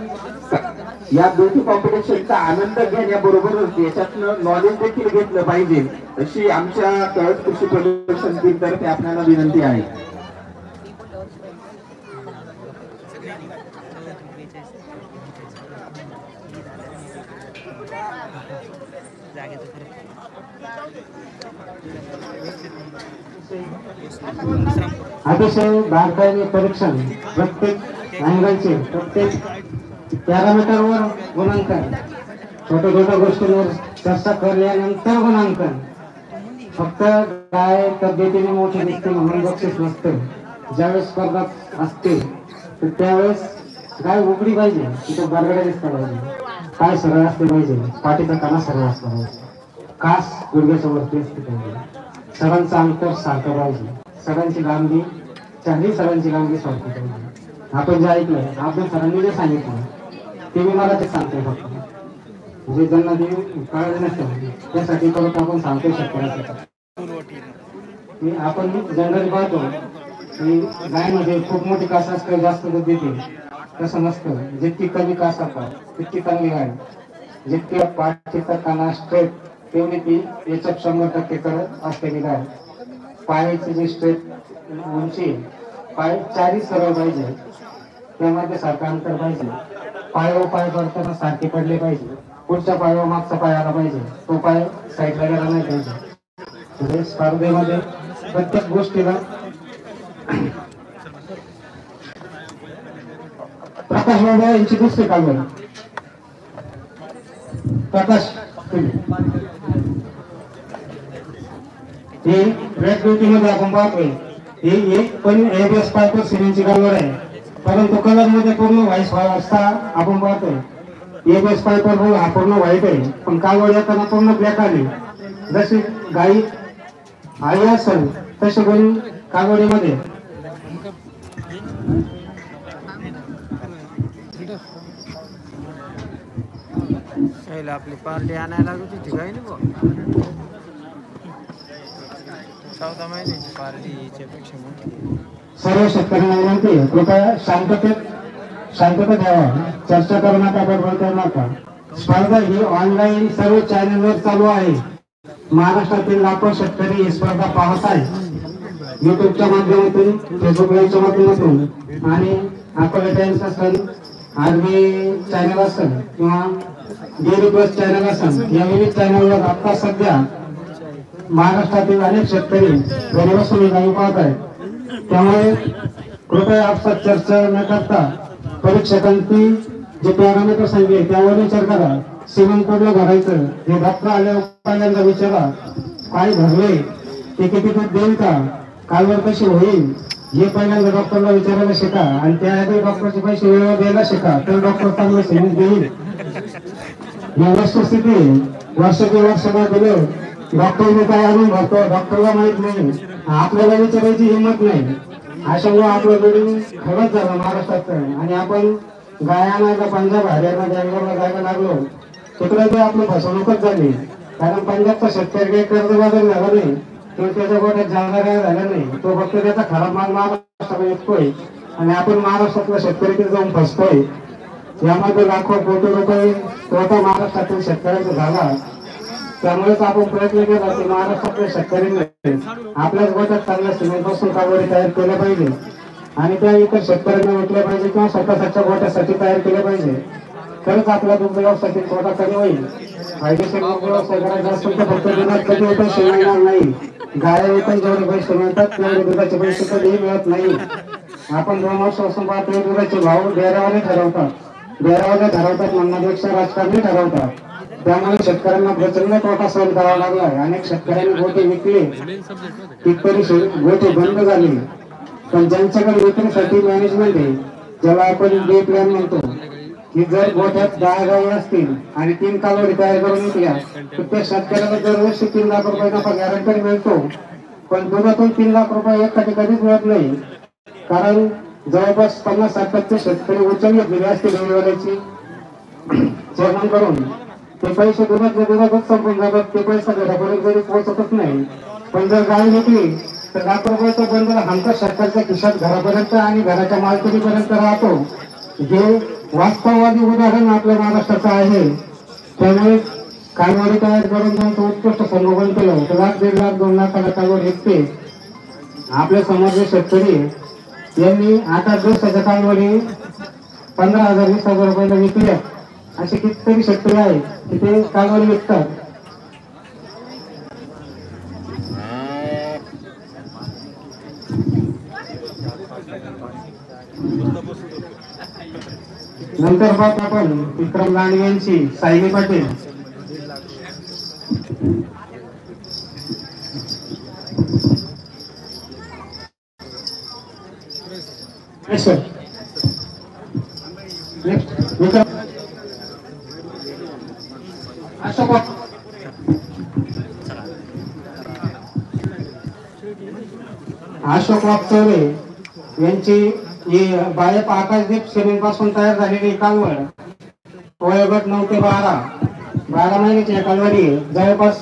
या ब्युटी कॉम्पिटिशनचा आनंद घेण्याबरोबरच याच्यातनं नॉलेज देखील घेतलं पाहिजे अशी आमच्या कळत कृषी प्रदर्शन टीम तर्फे आपल्याला विनंती आहे. अतिशय बारकाईने परीक्षण प्रत्येक अँगलचे प्रत्येक पॅरामीटरवर गुणांकन छोट्या छोट्या गोष्टींवर चर्चा केल्यानंतर गुणांकन. फक्त काय तब्येतीने मोठे दिसते म्हणून बक्षीस नसते. ज्यावेळेस स्पर्धा असते तर त्यावेळेस गाय उघडी पाहिजे, तिथे बरगड्या दिसता पाहिजे, पाय सरळ असले पाहिजे, पाठीचा कणा सरळ असला पाहिजे, कास गुडघ्याच्या वरती असते पाहिजे, सरांचा अंतर सारखं पाहिजे, सरांची लांबी चारही सरांची लांबी सारखी पाहिजे. आपण जे ऐकलंय आपण सरांनी जे सांगितलं ते मी मला ते सांगतोय. फक्त म्हणजे ज्यांना ते कळलं नसतं त्यासाठी परत आपण सांगतोय शेतकऱ्यासाठी. आपण जनरली पाहतो की गायमध्ये खूप मोठी कास असते, जास्त दूध देते. तसं नसतं. जितकी कमी कास असतात तितकी चांगली गाय. जितकी पाठीचा काना स्ट्रेट तेवढी ती याच्यात 100% करत असलेली गाय. पायाची जी स्ट्रेट उंची पाय चारही सरळ पाहिजे, त्यामध्ये सारखं अंतर पाहिजे, पायावर पाय पडताना सारखे पडले पाहिजे, पुढच्या पायावर मागचा पाय आला पाहिजे, तो पाय साईडला गेला नाही पाहिजे. म्हणजे स्पर्धेमध्ये प्रत्येक गोष्टीला प्रकाश बाबा यांची दुसरी कालवड. प्रकाश हे रेड ब्युटी मध्ये आपण पाहतोय ही एक पण एबीएस पायपर सिरींची कालवड आहे, परंतु कलर मध्ये पूर्ण व्हाईट असता आपण पाहतोय. एबीएस पायपर हा पूर्ण व्हाईट आहे पण कालवड येताना पूर्ण ब्लॅक आली. जशी गाई आई असेल तशी पण कालवडीमध्ये आपली पार्टी आणायला लागत होती काय ना चौदा महिन्याची पार्टीच्या पेक्षा मोठी. सर्व शेतकऱ्यांना विनंती आहे कृपया शांतता द्यावा, चर्चा करू नका, बडबड करू नका. स्पर्धा ही ऑनलाईन सर्व चॅनलवर चालू आहे. महाराष्ट्रातील लाखो शेतकरी ही स्पर्धा पाहत आहेत युट्यूबच्या माध्यमातून, फेसबुकच्या माध्यमातून आणि अकोला टाइम्स असेल, आर्मी चॅनल असेल किंवा डेली प्लस चॅनल असेल, या विविध चॅनलवर आता सध्या महाराष्ट्रातील अनेक शेतकरी घरी बसून गायी पाहत आहेत. त्यामुळे कृपया आपसात चर्चा न करता परीक्षकांनी जे पॅरामीटर सांगितले त्यावर विचार करा. सिमेंट कोडला भरायचं हे डॉक्टर आल्यावर पहिल्यांदा विचारा काय भरले, ते किती दूध देईल का, कालवर कशी होईल, हे पहिल्यांदा डॉक्टरला विचारायला शिका आणि त्या डॉक्टरचे पैसे वेळेवर द्यायला शिका, तर डॉक्टर चांगलं सिमेंट देईल. ही वस्तुस्थिती वर्षाचे वर्ष दिले. डॉक्टरने काय आणून भरतो डॉक्टरला माहित नाही, आपल्याला विचारायची हिंमत नाही. अशामुळे आपलं बिल्डिंग खरंच झालं महाराष्ट्राचं. आणि आपण गाय आणायला पंजाब हरियाणा बँगलोरला जायला लागलो, तिकडे ते आपली फसवणूकच झाली. कारण पंजाबचा शेतकरी काही कर्जबाजारी झाला नाही, तो त्याच्या गोट्यात जाणारा झाला नाही, तो फक्त त्याचा खराब माल महाराष्ट्राला विकतोय आणि आपण महाराष्ट्रातल्या शेतकरी जाऊन फसतोय. यामध्ये लाखो कोटी रुपये तोटा महाराष्ट्रातील शेतकऱ्यांचा झाला. त्यामुळेच आपण प्रयत्न केला की महाराष्ट्रातल्या शेतकऱ्यांनी आपल्याच गोट्यात चांगल्या सिमेंट पासून कागोरी तयार केल्या पाहिजे आणि त्या इतर शेतकऱ्यांना विकल्या पाहिजे किंवा स्वतःच्या गोट्यासाठी तयार केल्या पाहिजे. तरच आपला दुग्ध व्यवसायातील तोटा कमी होईल. फायदेशीर दुग्ध व्यवसाय करायचा असेल तर फक्त दुधात कधी पैसे मिळणार नाही. गाय विकून जेवढे पैसे मिळतात तेवढे दुधाचे पैसे कधीही मिळत नाही. आपण 2 वर्षापासून पाहतोय दुधाचे भाव डेअरीवाले ठरवतात. डेअरीवाले ठरवतात म्हणण्यापेक्षा राजकारणी ठरवतात. त्यामुळे शेतकऱ्यांना प्रचंड तोटा सहन करावा लागला. अनेक शेतकऱ्यांनी गोटे विकले, कितीतरी गोटे बंद झाले. पण ज्यांच्याकडे विक्रीसाठी मॅनेजमेंट आहे, ज्याला आपण डे प्लॅन म्हणतो, की जर गोठ्यात 10 गायी असतील आणि 3 कालोरी तयार करून विकल्या तर त्या शेतकऱ्याला दरवर्षी 3 लाख रुपये नफा गॅरंटी मिळतो. पण दुधातून 3 लाख रुपये एका ठिकाणीच मिळत नाही. कारण जवळपास 50-60% शेतकरी उचल घेतलेली असते डेअरीवाल्याची चेअरमन करून. ते पैसे दुधातच संपून जातात. ते पैसा घरापर्यंत जरी पोहोचतच नाही. पण जर गाय विकली तर लाख रुपयाचा बंडल हमखास शेतकऱ्याच्या खिशात घरापर्यंत आणि घराच्या मालकीपर्यंत राहतो. हे वास्तववादी उदाहरण आपल्या महाराष्ट्राचं आहे. त्यामुळे कालवडी तयार करून त्यांचं उत्कृष्ट संगोपन केलं तर 1 लाख, 1.5 लाख, 2 लाखाला कालवड विकते. आपल्या समोरचे शेतकरी यांनी 8-8 दिवसाच्या कालवडी 15,000, 20,000 रुपयाला विकल्या. असे कितीतरी शेतकरी आहेत की ते कालवडी विकतात. नंतर पाहत आपण विक्रम लांडगे यांची सायली पाटील. अशोक वाकचौरे यांची ही बायप आकाशदीप सिमेंट पासून तयार झालेली कालवड वयोगट 9 ते 12 महिन्याची कालवडी जवळपास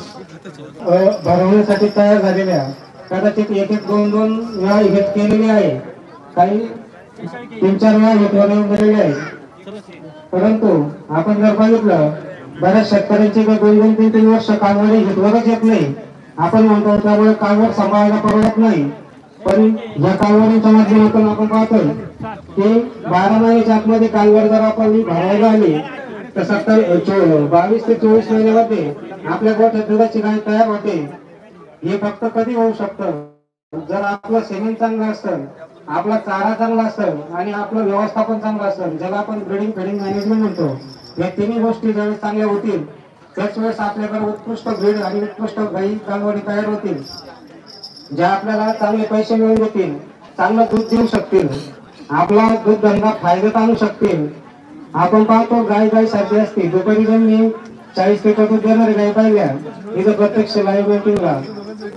भरवण्यासाठी तयार झालेल्या. कदाचित 1-2 वेळा हिट केलेली आहे, काही 3-4 वेळा हिट बनवलेली आहे. परंतु आपण जर पाहिलं बऱ्याच शेतकऱ्यांची 2-3 वर्ष कालवडी हिटवरच येत नाही. आपण म्हणतो त्यामुळे कालवड सांभाळायला परवडत नाही. पण या कालवडीच्या माध्यमातून आपण पाहतोय की 12 महिन्याच्या आतमध्ये कालवड जर आपण भरायला आली तर 22 ते 24 महिन्यामध्ये आपल्या गोठ्यात दुधाची गाय तयार होते. हे फक्त कधी होऊ शकतं जर आपलं सिमेंट चांगलं असेल, आपला चारा चांगला असेल आणि आपलं व्यवस्थापन चांगलं असेल, ज्याला आपण ब्रीडिंग फीडिंग मॅनेजमेंट म्हणतो. या तिन्ही गोष्टी ज्यावेळेस चांगल्या होतील त्याच वेळेस आपल्याकडे उत्कृष्ट ब्रीड आणि उत्कृष्ट गाई कालवडी तयार होतील, ज्या आपल्याला चांगले पैसे मिळवून देतील, चांगलं दूध देऊ शकतील, आपला दूध धंदा फायद्यात आणू शकतील. आपण पाहतो गाय सारखी असते. दुपारी जर मी 40 लिटर दूध देणारी गाय पाहिल्या इथं प्रत्यक्ष लाईव्ह मीटिंगला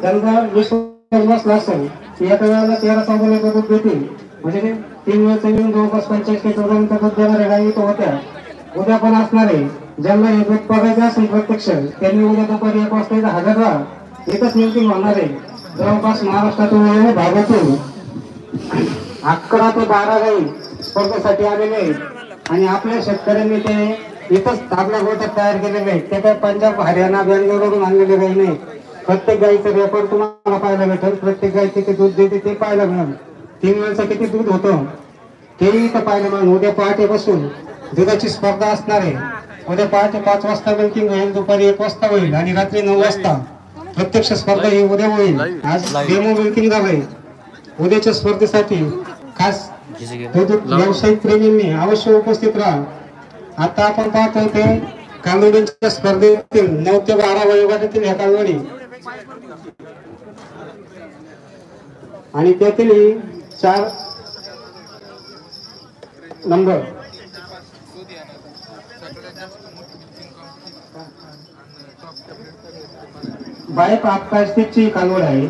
त्यांना विश्वास बसला असेल की एका वेळेला 13-14 लिटर दूध देतील. म्हणजे 3 वेळेचं मिळून जवळपास 45 लिटरपर्यंत दूध देणाऱ्या गायी इथं होत्या. उद्या पण असणार आहे. ज्यांना हे दूध बघायचे असेल प्रत्यक्ष त्यांनी उद्या दुपारी 1 वाजता इथं हजर राहा. इथंच मीटिंग होणार आहे. जवळपास महाराष्ट्रातून भागातून 11 ते 12 गायी स्पर्धेसाठी आलेले आहेत आणि आपल्या शेतकऱ्यांनी ते इथंच आपल्या गोठ्यात तयार केलेले आहेत. ते काय पंजाब हरियाणा बँगलोरवरून आणलेले गायी नाही. प्रत्येक गायीचं रेकॉर्ड तुम्हाला पाहायला भेटेल. प्रत्येक गाय किती दूध देते ते पाहायला मिळेल. 3 वेळचं किती दूध होतं तेही इथं पाहायला मिळेल. उद्या पहाटेपासून दुधाची स्पर्धा असणार आहे. उद्या पहाटे 5 वाजता मिल्किंग होईल, दुपारी 1 वाजता होईल आणि रात्री 9 वाजता प्रत्यक्ष स्पर्धा ही उद्या होईल. आज डेमो मिल्किंग झालंय. उद्याच्या स्पर्धेसाठी खास व्यावसायिक प्रेमींनी अवश्य उपस्थित राहा. आता आपण पाहतोय ते कालवडींच्या स्पर्धेतील 9 ते 12 वयोगटातील ह्या कालवडी आणि त्यातील 4 नंबर बाईक आपकास्टिकची कालवड आहे.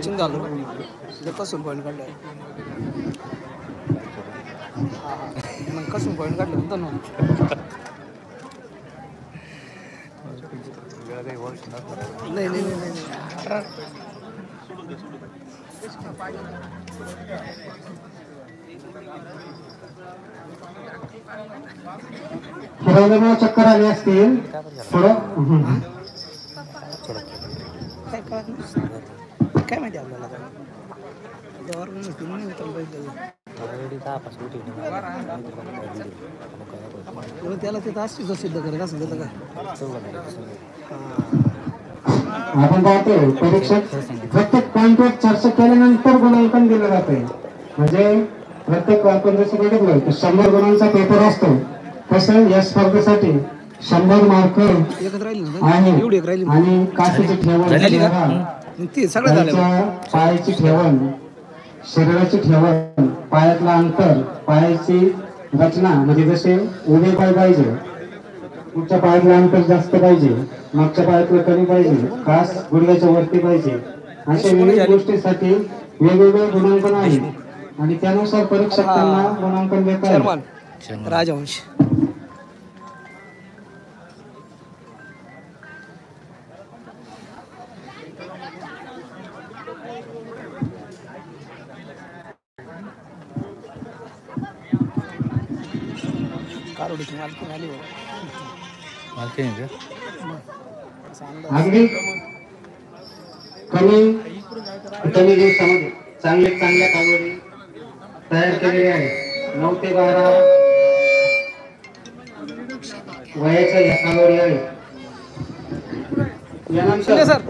चिंग झालं कसून पॉईंट काढलाय मग कसून पॉईंट काढलं होतं ना. नाही नाही नाही नाही फिरवल्यामुळे चक्कर आली असतील थोडं. काय माहिती आपल्याला त्याला ते तास सिद्ध करत असेल त्याचं काय. आपण पाहतो परीक्षक प्रत्येक पॉईंटवर चर्चा केल्यानंतर गुणांकन दिलं जाते. म्हणजे प्रत्येक आपण जसं बघितलं की 100 गुणांचा पेपर असतो तसं या स्पर्धेसाठी 100 मार्क एकच राहिली आहे. एवढी एक राहिली आणि काशीची ठेवण, ते सगळं झालं. पायाची ठेवण, शरीराची ठेवण, पायातलं अंतर, पायाची रचना म्हणजे जसे उभे पाय पाहिजे, पुढच्या पायातलं अंतर जास्त पाहिजे, मागच्या पायातलं कमी पाहिजे, कास गुडघ्याच्या वरती पाहिजे, अशा विविध गोष्टीसाठी वेगवेगळे गुणांकन आहे आणि त्यानुसार परीक्षक त्यांना गुणांकन देतात. राजवंश कारोडीची मालकी आली अगदी कमी दिवसामध्ये चांगल्या कालवडी तयार केलेल्या आहेत. 9 ते 12 वयाच्या या कालवडी आहेत. यानंतर सर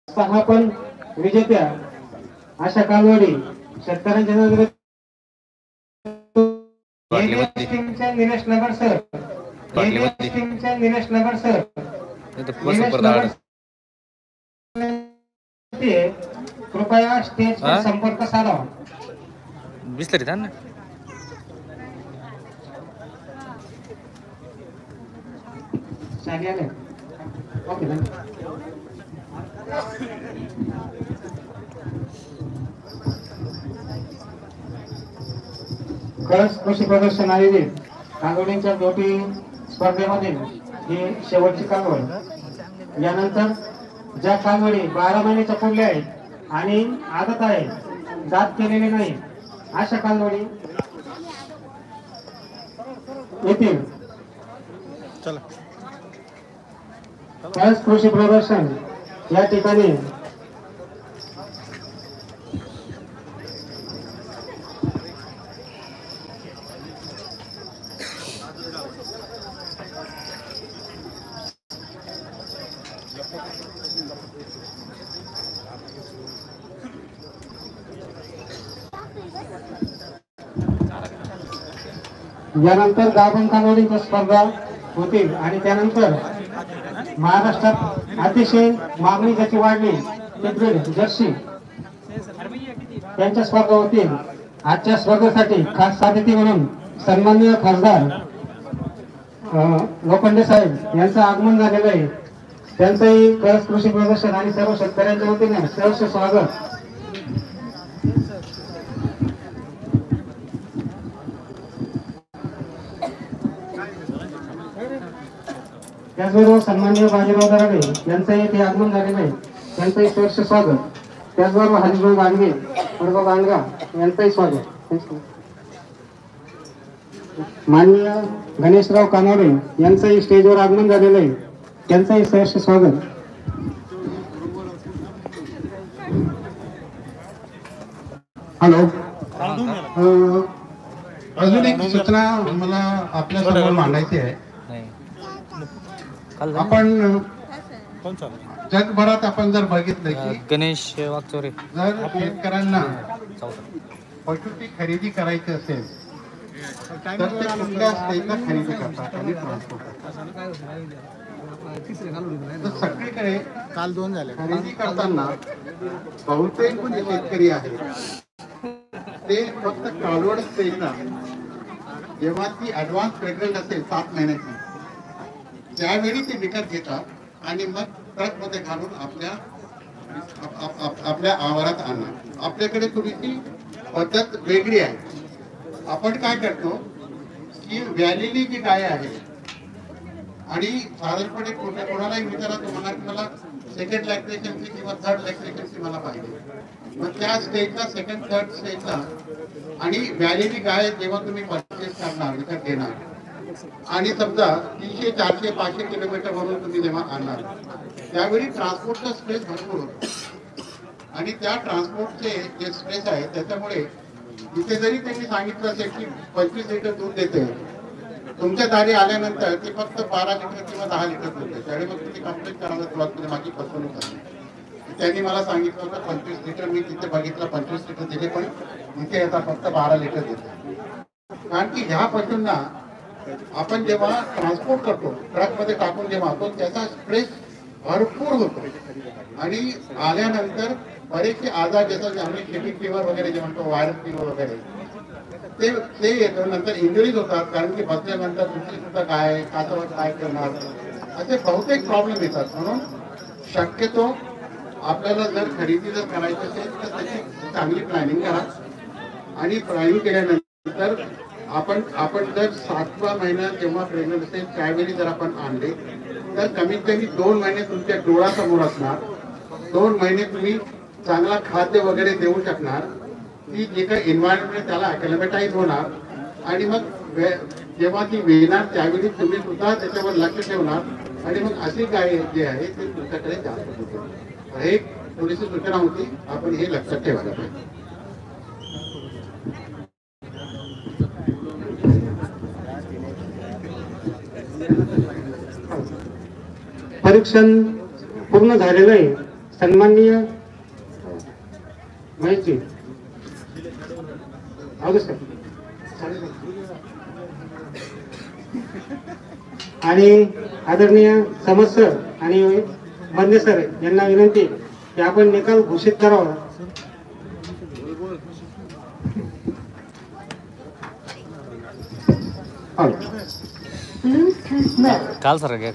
सहा पण विजेत्या अशा कालवडी शेतकऱ्यांच्या नजरेत निलेश नगर सर, निलेश नगर सर कृपया स्टेज पर संपर्क साधावा. बिस्लरी था ना ओके खरंच कृषी प्रदर्शन आयोजित कालवडींच्या जोटी स्पर्धेमधील ही शेवटची कालवड. यानंतर ज्या कालवडी 12 महिन्याच्या पुढल्या आहेत आणि आदत आहे, जात केलेली नाही, अशा कालवडी येतील. खरंच कृषी प्रदर्शन या ठिकाणी यानंतर गाभण कालवडींच्या स्पर्धा होतील आणि त्यानंतर महाराष्ट्रात अतिशय मागणी ज्याची वाढली ते ब्रीड जर्सी त्यांच्या स्पर्धा होतील. आजच्या स्पर्धेसाठी खास अतिथी म्हणून सन्माननीय खासदार लोखंडे साहेब यांचं आगमन झालेलं आहे. त्यांचंही खरंच कृषी प्रदर्शन आणि सर्व शेतकऱ्यांच्या वतीने सहर्ष स्वागत. त्याचबरोबर सन्माननीय बाजीराव दराडे यांचंही ते आगमन झालेलं आहे, त्यांचंही सहर्ष स्वागत. त्याचबरोबर हरिभाऊ गांडगे, हरभाऊ गांडगा यांचंही स्वागत. माननीय गणेशराव कानोरे यांचंही स्टेजवर आगमन झालेलं आहे, त्यांचंही सहर्ष स्वागत. हॅलो. अजून एक सूचना मला आपल्या समोर मांडायची आहे. आपण जगभरात आपण जर बघितलं की गणेश वागचोरे जर शेतकऱ्यांना पशुची खरेदी करायची असेल तर ते कुठल्या स्टेजला खरेदी करतात आणि ट्रान्सपोर्ट करतात. तर सगळीकडे काल 2 झाले. खरेदी करताना बहुतेक जे शेतकरी आहेत ते फक्त कालवड स्टेजला जेव्हा ती ऍडव्हान्स प्रेग्नंट असेल 7 महिन्याची त्यावेळी ते विकत घेतात आणि मग ट्रकमध्ये घालून आपल्या आवारात आणणार. आपल्याकडे थोडीशी पद्धत वेगळी आहे. आपण काय करतो की व्यालेली जी गाय आहे आणि साधारणपणे कोणालाही विचारा तुम्हाला की मला सेकंड लॅक्टेशनची किंवा थर्ड लॅक्टेशनची मला पाहिजे, मग त्या स्टेजला सेकंड थर्ड स्टेजला आणि व्यालेली गाय जेव्हा तुम्ही परचेस करणार विकत घेणार आणि समजा 300, 400, 500 किलोमीटर वरून तुम्ही जेव्हा आणणार त्यावेळी ट्रान्सपोर्टचा स्ट्रेस भरपूर होतो आणि त्या ट्रान्सपोर्टचे जे स्ट्रेस आहे त्याच्यामुळे इथे जरी त्यांनी सांगितलं असेल की 25 लिटर दूध देते, तुमच्या दारी आल्यानंतर ती फक्त 12 लिटर किंवा 10 लिटर दूध देते. त्यावेळी मग तुम्ही कंप्लेंट करायला सुरुवात केली, माझी फसवणूक झाली. त्यांनी मला सांगितलं होतं 25 लिटर, मी तिथे बघितलं 25 लिटर दिले पण इथे आता फक्त 12 लिटर देते. कारण की ह्या पशूंना आपण जेव्हा ट्रान्सपोर्ट करतो ट्रकमध्ये टाकून जेव्हा तो त्याचा स्ट्रेस भरपूर होतो आणि आल्यानंतर बरेचसे आजार जसं आम्ही शेटिक फिवर वगैरे जे म्हणतो, व्हायरल फिवर वगैरे ते येतो. नंतर इंजुरीज होतात कारण की बसल्यानंतर दुसरी सुद्धा काय कासावर काय करणार असे बहुतेक प्रॉब्लेम येतात. म्हणून शक्यतो आपल्याला जर खरेदी जर करायची असेल तर त्याची चांगली प्लॅनिंग करा आणि प्लॅनिंग केल्यानंतर आपण जर 7वा महिना जेव्हा प्रेग्नंट असेल त्यावेळी जर आपण आणले तर कमीत कमी 2 महिने तुमच्या डोळ्यासमोर असणार. 2 महिने तुम्ही चांगला खाद्य वगैरे देऊ शकणार. ती जे काही एन्व्हायरमेंट त्याला अॅक्लिमेटाईज होणार आणि मग जेव्हा ती वेणार त्यावेळी तुम्ही सुद्धा त्याच्यावर लक्ष ठेवणार आणि मग अशी गाय जे आहे ते तुमच्याकडे जास्त होते. एक थोडीशी सूचना होती, आपण हे लक्षात ठेवायला पाहिजे. परीक्षण पूर्ण झालेलं आहे. सन्माननीय माहिती आणि आदरणीय समज सर आणि बंदे सर यांना विनंती की आपण निकाल घोषित करावा. काल सारखं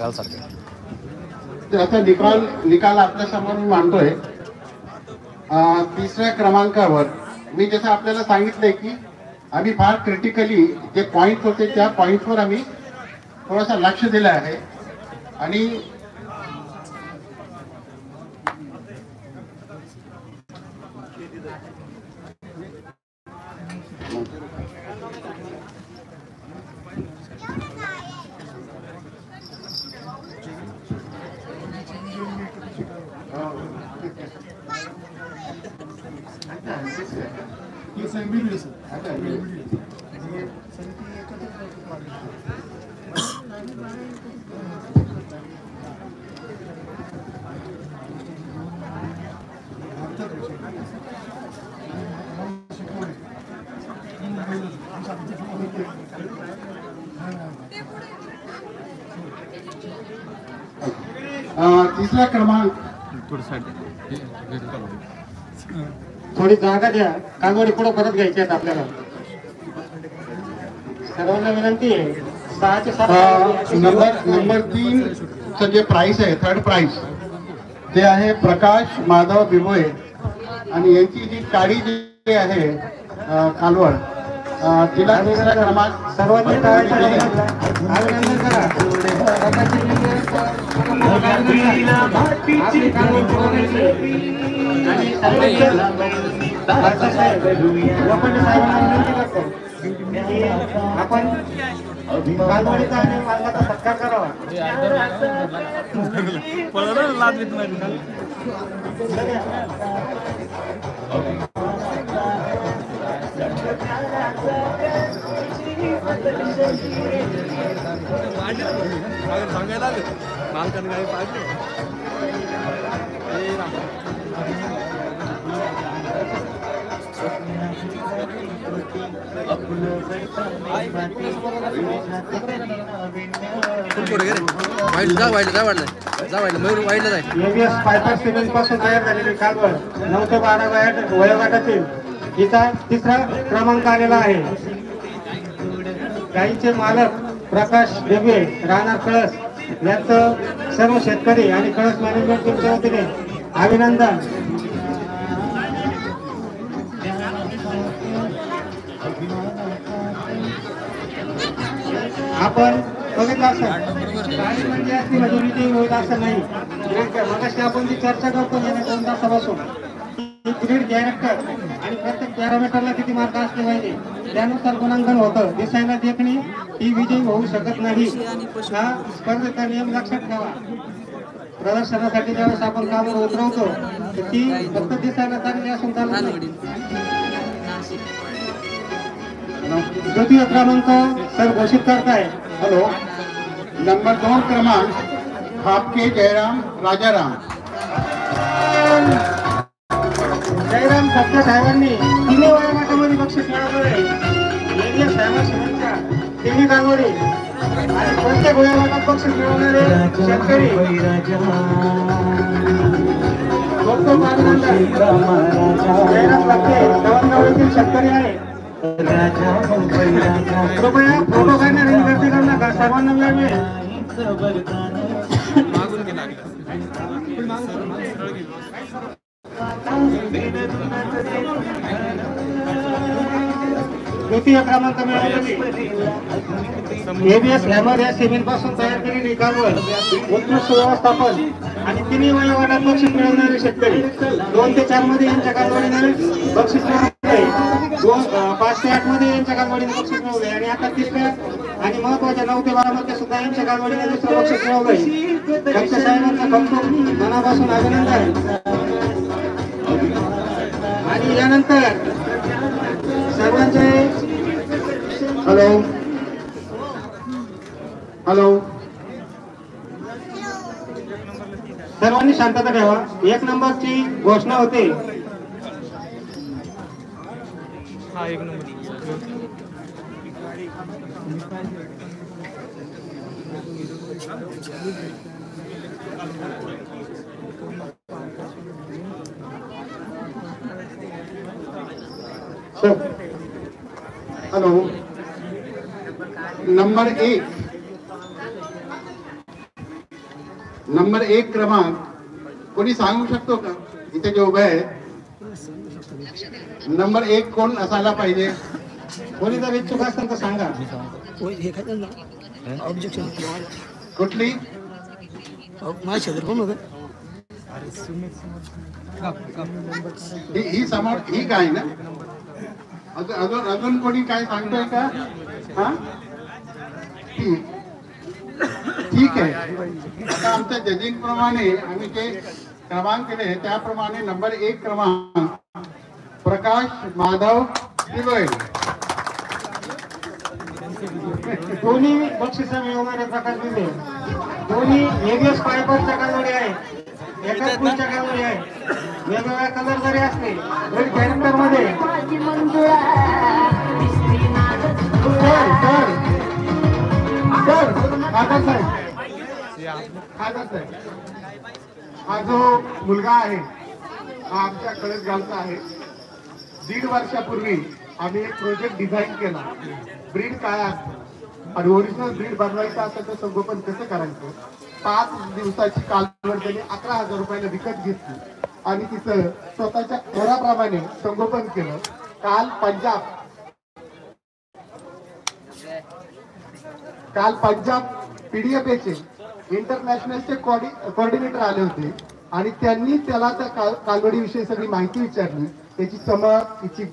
आता निकाल आपल्या समोर मी मांडतोय. 3ऱ्या क्रमांकावर मी जसं आपल्याला सांगितलंय की आम्ही फार क्रिटिकली जे पॉइंट होते त्या पॉइंटवर आम्ही थोडासा लक्ष दिलं आहे आणि तिसरा क्रमांक थोडी जागा द्या, कागोडी पुढे परत घ्यायची आहेत आपल्याला. सर्वांना विनंती आहे. 6 ते 7 नंबर 3 चं जे प्राइस आहे, थर्ड प्राइस ते आहे प्रकाश माधव बिबोळे आणि यांची जी काळी जी आहे कालवड तिला तिसरा क्रमांक. सर्वांनी अभिनंदन करा. आणि की आपण कालवडीचा आणि मालकाचा सत्कार करावा. सांगायला मालकाने गाडी पाहिजे. ABS फायबर सिमेंट पासून तयार झालेली कालवड 9 ते 12 वयोगटातील हिचा तिसरा क्रमांक आलेला आहे. गाईचे मालक प्रकाश डेबे राणा कळस यांचं सर्व शेतकरी आणि कळस मॅनेजमेंट टीमच्या वतीने अभिनंदन. आपण बघितलं असं गाडी म्हणजे असली म्हणजे विजयी होईल असं नाही. मगाशी आपण जी चर्चा करतो गेल्या 2 तासापासून ग्रीड कॅरेक्टर आणि प्रत्येक पॅरामीटरला किती मार्क असले पाहिजे त्यानुसार गुणांकन होतं. दिसायला देखणी ही विजयी होऊ शकत नाही. हा स्पर्धेचा नियम लक्षात ठेवा. प्रदर्शनासाठी ज्यावेळेस आपण कामावर उतरवतो तर ती फक्त दिसायला चांगली असून चालत नाही. द्वितीय क्रमांक सर घोषित करताय. हॅलो, नंबर 2 क्रमांक हापके जयराम राजाराम. जयराम सत्य साहेबांनी तिन्ही वयोगटामध्ये बक्षीस मिळवले. ABS फायबर सिमेंटच्या तिन्ही कालवडी आणि प्रत्येक वयोगटात बक्षीस मिळवणारे शेतकरी खूप अभिनंदन. जयराम सत्य नवनगाव येथील शेतकरी आहे. कृपया फोटो काढणारी गर्दी करू नका. सर्वांना वेळ मिळेल. द्वितीय क्रमांक मिळवलेली ABS हॅमर या सिमेंट पासून तयार केलेली कालवड उत्कृष्ट व्यवस्थापन आणि तिन्ही वयोगटात बक्षीस मिळवणारे शेतकरी 2 ते 4 मध्ये यांच्या कालवडीने बक्षीस मिळवले. 5 ते 8 मध्ये यांच्या कालवडीने बक्षीस मिळवले आणि आता तिसऱ्या आणि महत्वाच्या 9 ते 12 मध्ये सुद्धा यांच्या कालवडीने दुसरं बक्षीस मिळवलंय. दक्ष साहेबांचं खूप मनापासून अभिनंदन. आणि यानंतर सर्वांचे हॅलो सर्वांनी शांतता ठेवा. 1 नंबरची घोषणा होते. हा 1 नंबर. हॅलो, नंबर 1 क्रमांक कोणी सांगू शकतो का? इथे जे उभे आहे नंबर 1 कोण असायला पाहिजे? कोणी जर इच्छुक असेल तर सांगा. कुठली? ही समोर ही काय ना? अजून कोणी काय सांगतोय का? हा ठीक आहे. आता आमच्या जजिंग प्रमाणे आम्ही जे क्रमांक केले त्याप्रमाणे नंबर 1 क्रमांक प्रकाश माधव दिलोय. दोन्ही बक्षीस मिळवणारे प्रकाश दिले. दोन्ही ABS फायबरच्या कालवडी आहे. एकाच पुढच्या कालवडी आहे. वेगवेगळ्या कलर जरी असले तरी कॅरेक्टर मध्ये हा जो मुलगा आहे हा आमच्या कळस गावचा आहे. 1.5 वर्षापूर्वी आम्ही एक प्रोजेक्ट डिझाईन केला. ब्रीड काय असतं आणि ओरिजिनल ब्रीड बनवायचं असेल तर संगोपन कसं करायचं. 5 दिवसाची कालवड त्याने 11,000 रुपयाला विकत घेतली आणि तिचं स्वतःच्या घराप्रमाणे संगोपन केलं. काल पंजाब PDFA इंटरनॅशनलचे कोऑर्डिनेटर आले होते आणि त्यांनी त्याला त्या कालवडीविषयी सगळी माहिती विचारली. त्याची चमक, तिची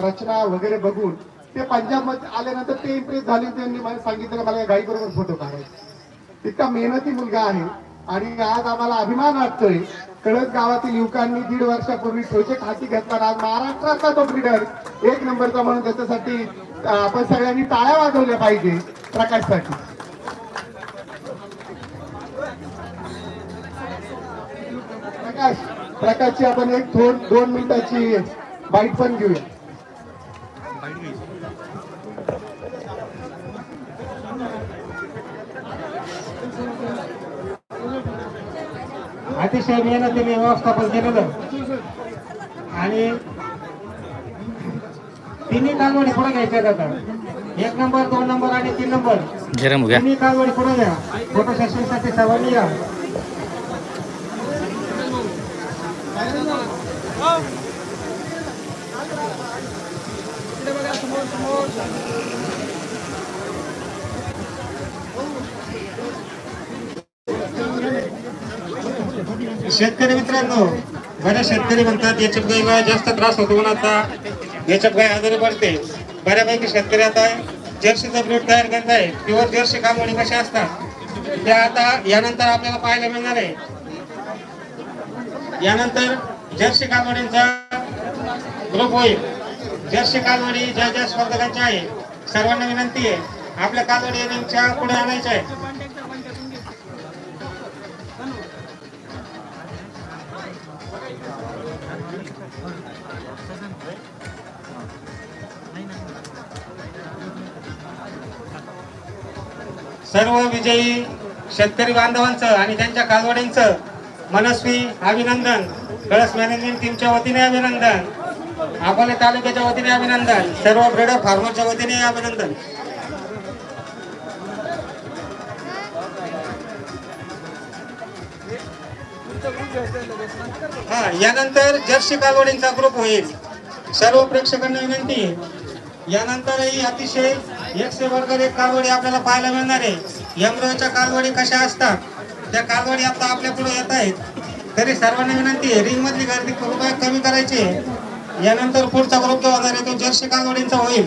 रचना वगैरे बघून ते पंजाबमध्ये आल्यानंतर ते इम्प्रेस झाले. त्यांनी मला सांगितलं मला गाई बरोबर फोटो काढायचे. इतका मेहनती मुलगा आहे आणि आज आम्हाला अभिमान वाटतोय. कळस गावातील युवकांनी 1.5 वर्षापूर्वी प्रोजेक्ट हाती घेतला. आज महाराष्ट्राचा तो ब्रीडर 1 नंबरचा म्हणून त्याच्यासाठी आपण सगळ्यांनी टाळ्या वाजवल्या पाहिजे प्रकाशसाठी. प्रकाशची आपण एक 2 मिनिटाची बाईट पण घेऊया. अतिशय मेहनतीने व्यवस्थापन केलेलं आणि तिन्ही कालवडी पुढे घ्यायच्या जातात. 1 नंबर 2 नंबर आणि 3 नंबर गरम हो गया. तिन्ही कालवडी पुढे घ्या. फोटो सेशनसाठी सर्वांनी या. शेतकरी मित्रांनो, बऱ्याच शेतकरी म्हणतात याच्या गायीला जास्त त्रास होतो म्हणून आता याच्या गाय आजारी पडते. बऱ्यापैकी शेतकरी आता जर्सीचा ब्रीड तयार करत आहे. प्युअर जर्सी कालवडी कशा असतात त्या आता यानंतर आपल्याला पाहायला मिळणार आहे. यानंतर जर्सी कालवडींचा ग्रुप होईल. जर्सी कालवडी ज्या ज्या स्पर्धकांच्या आहे सर्वांना विनंती आहे आपल्या कालवडी रिंगच्या पुढे आणायच्या आहे. सर्व विजयी शेतकरी बांधवांचं आणि त्यांच्या कालवडींचं मनस्वी अभिनंदन. कळस मॅनेजमेंट टीमच्या वतीने अभिनंदन. अकोले तालुक्याच्या वतीने अभिनंदन. सर्व ब्रीडर फार्मरच्या वतीने अभिनंदन. यानंतर जर्सी कालवडींचा ग्रुप होईल. सर्व प्रेक्षकांना विनंती यानंतरही अतिशय 100 वर्ग एक कालवडी आपल्याला पाहायला मिळणार आहे. यमराजच्या कालवडी कशा असतात त्या कालवडी आता आपल्या पुढे येत आहेत. तरी सर्वांना विनंती आहे रिंग मधली गर्दी कृपया कमी करायची. यानंतर पुढचा ग्रुप जो होणार आहे तो जर्सी कालवडींचा होईल.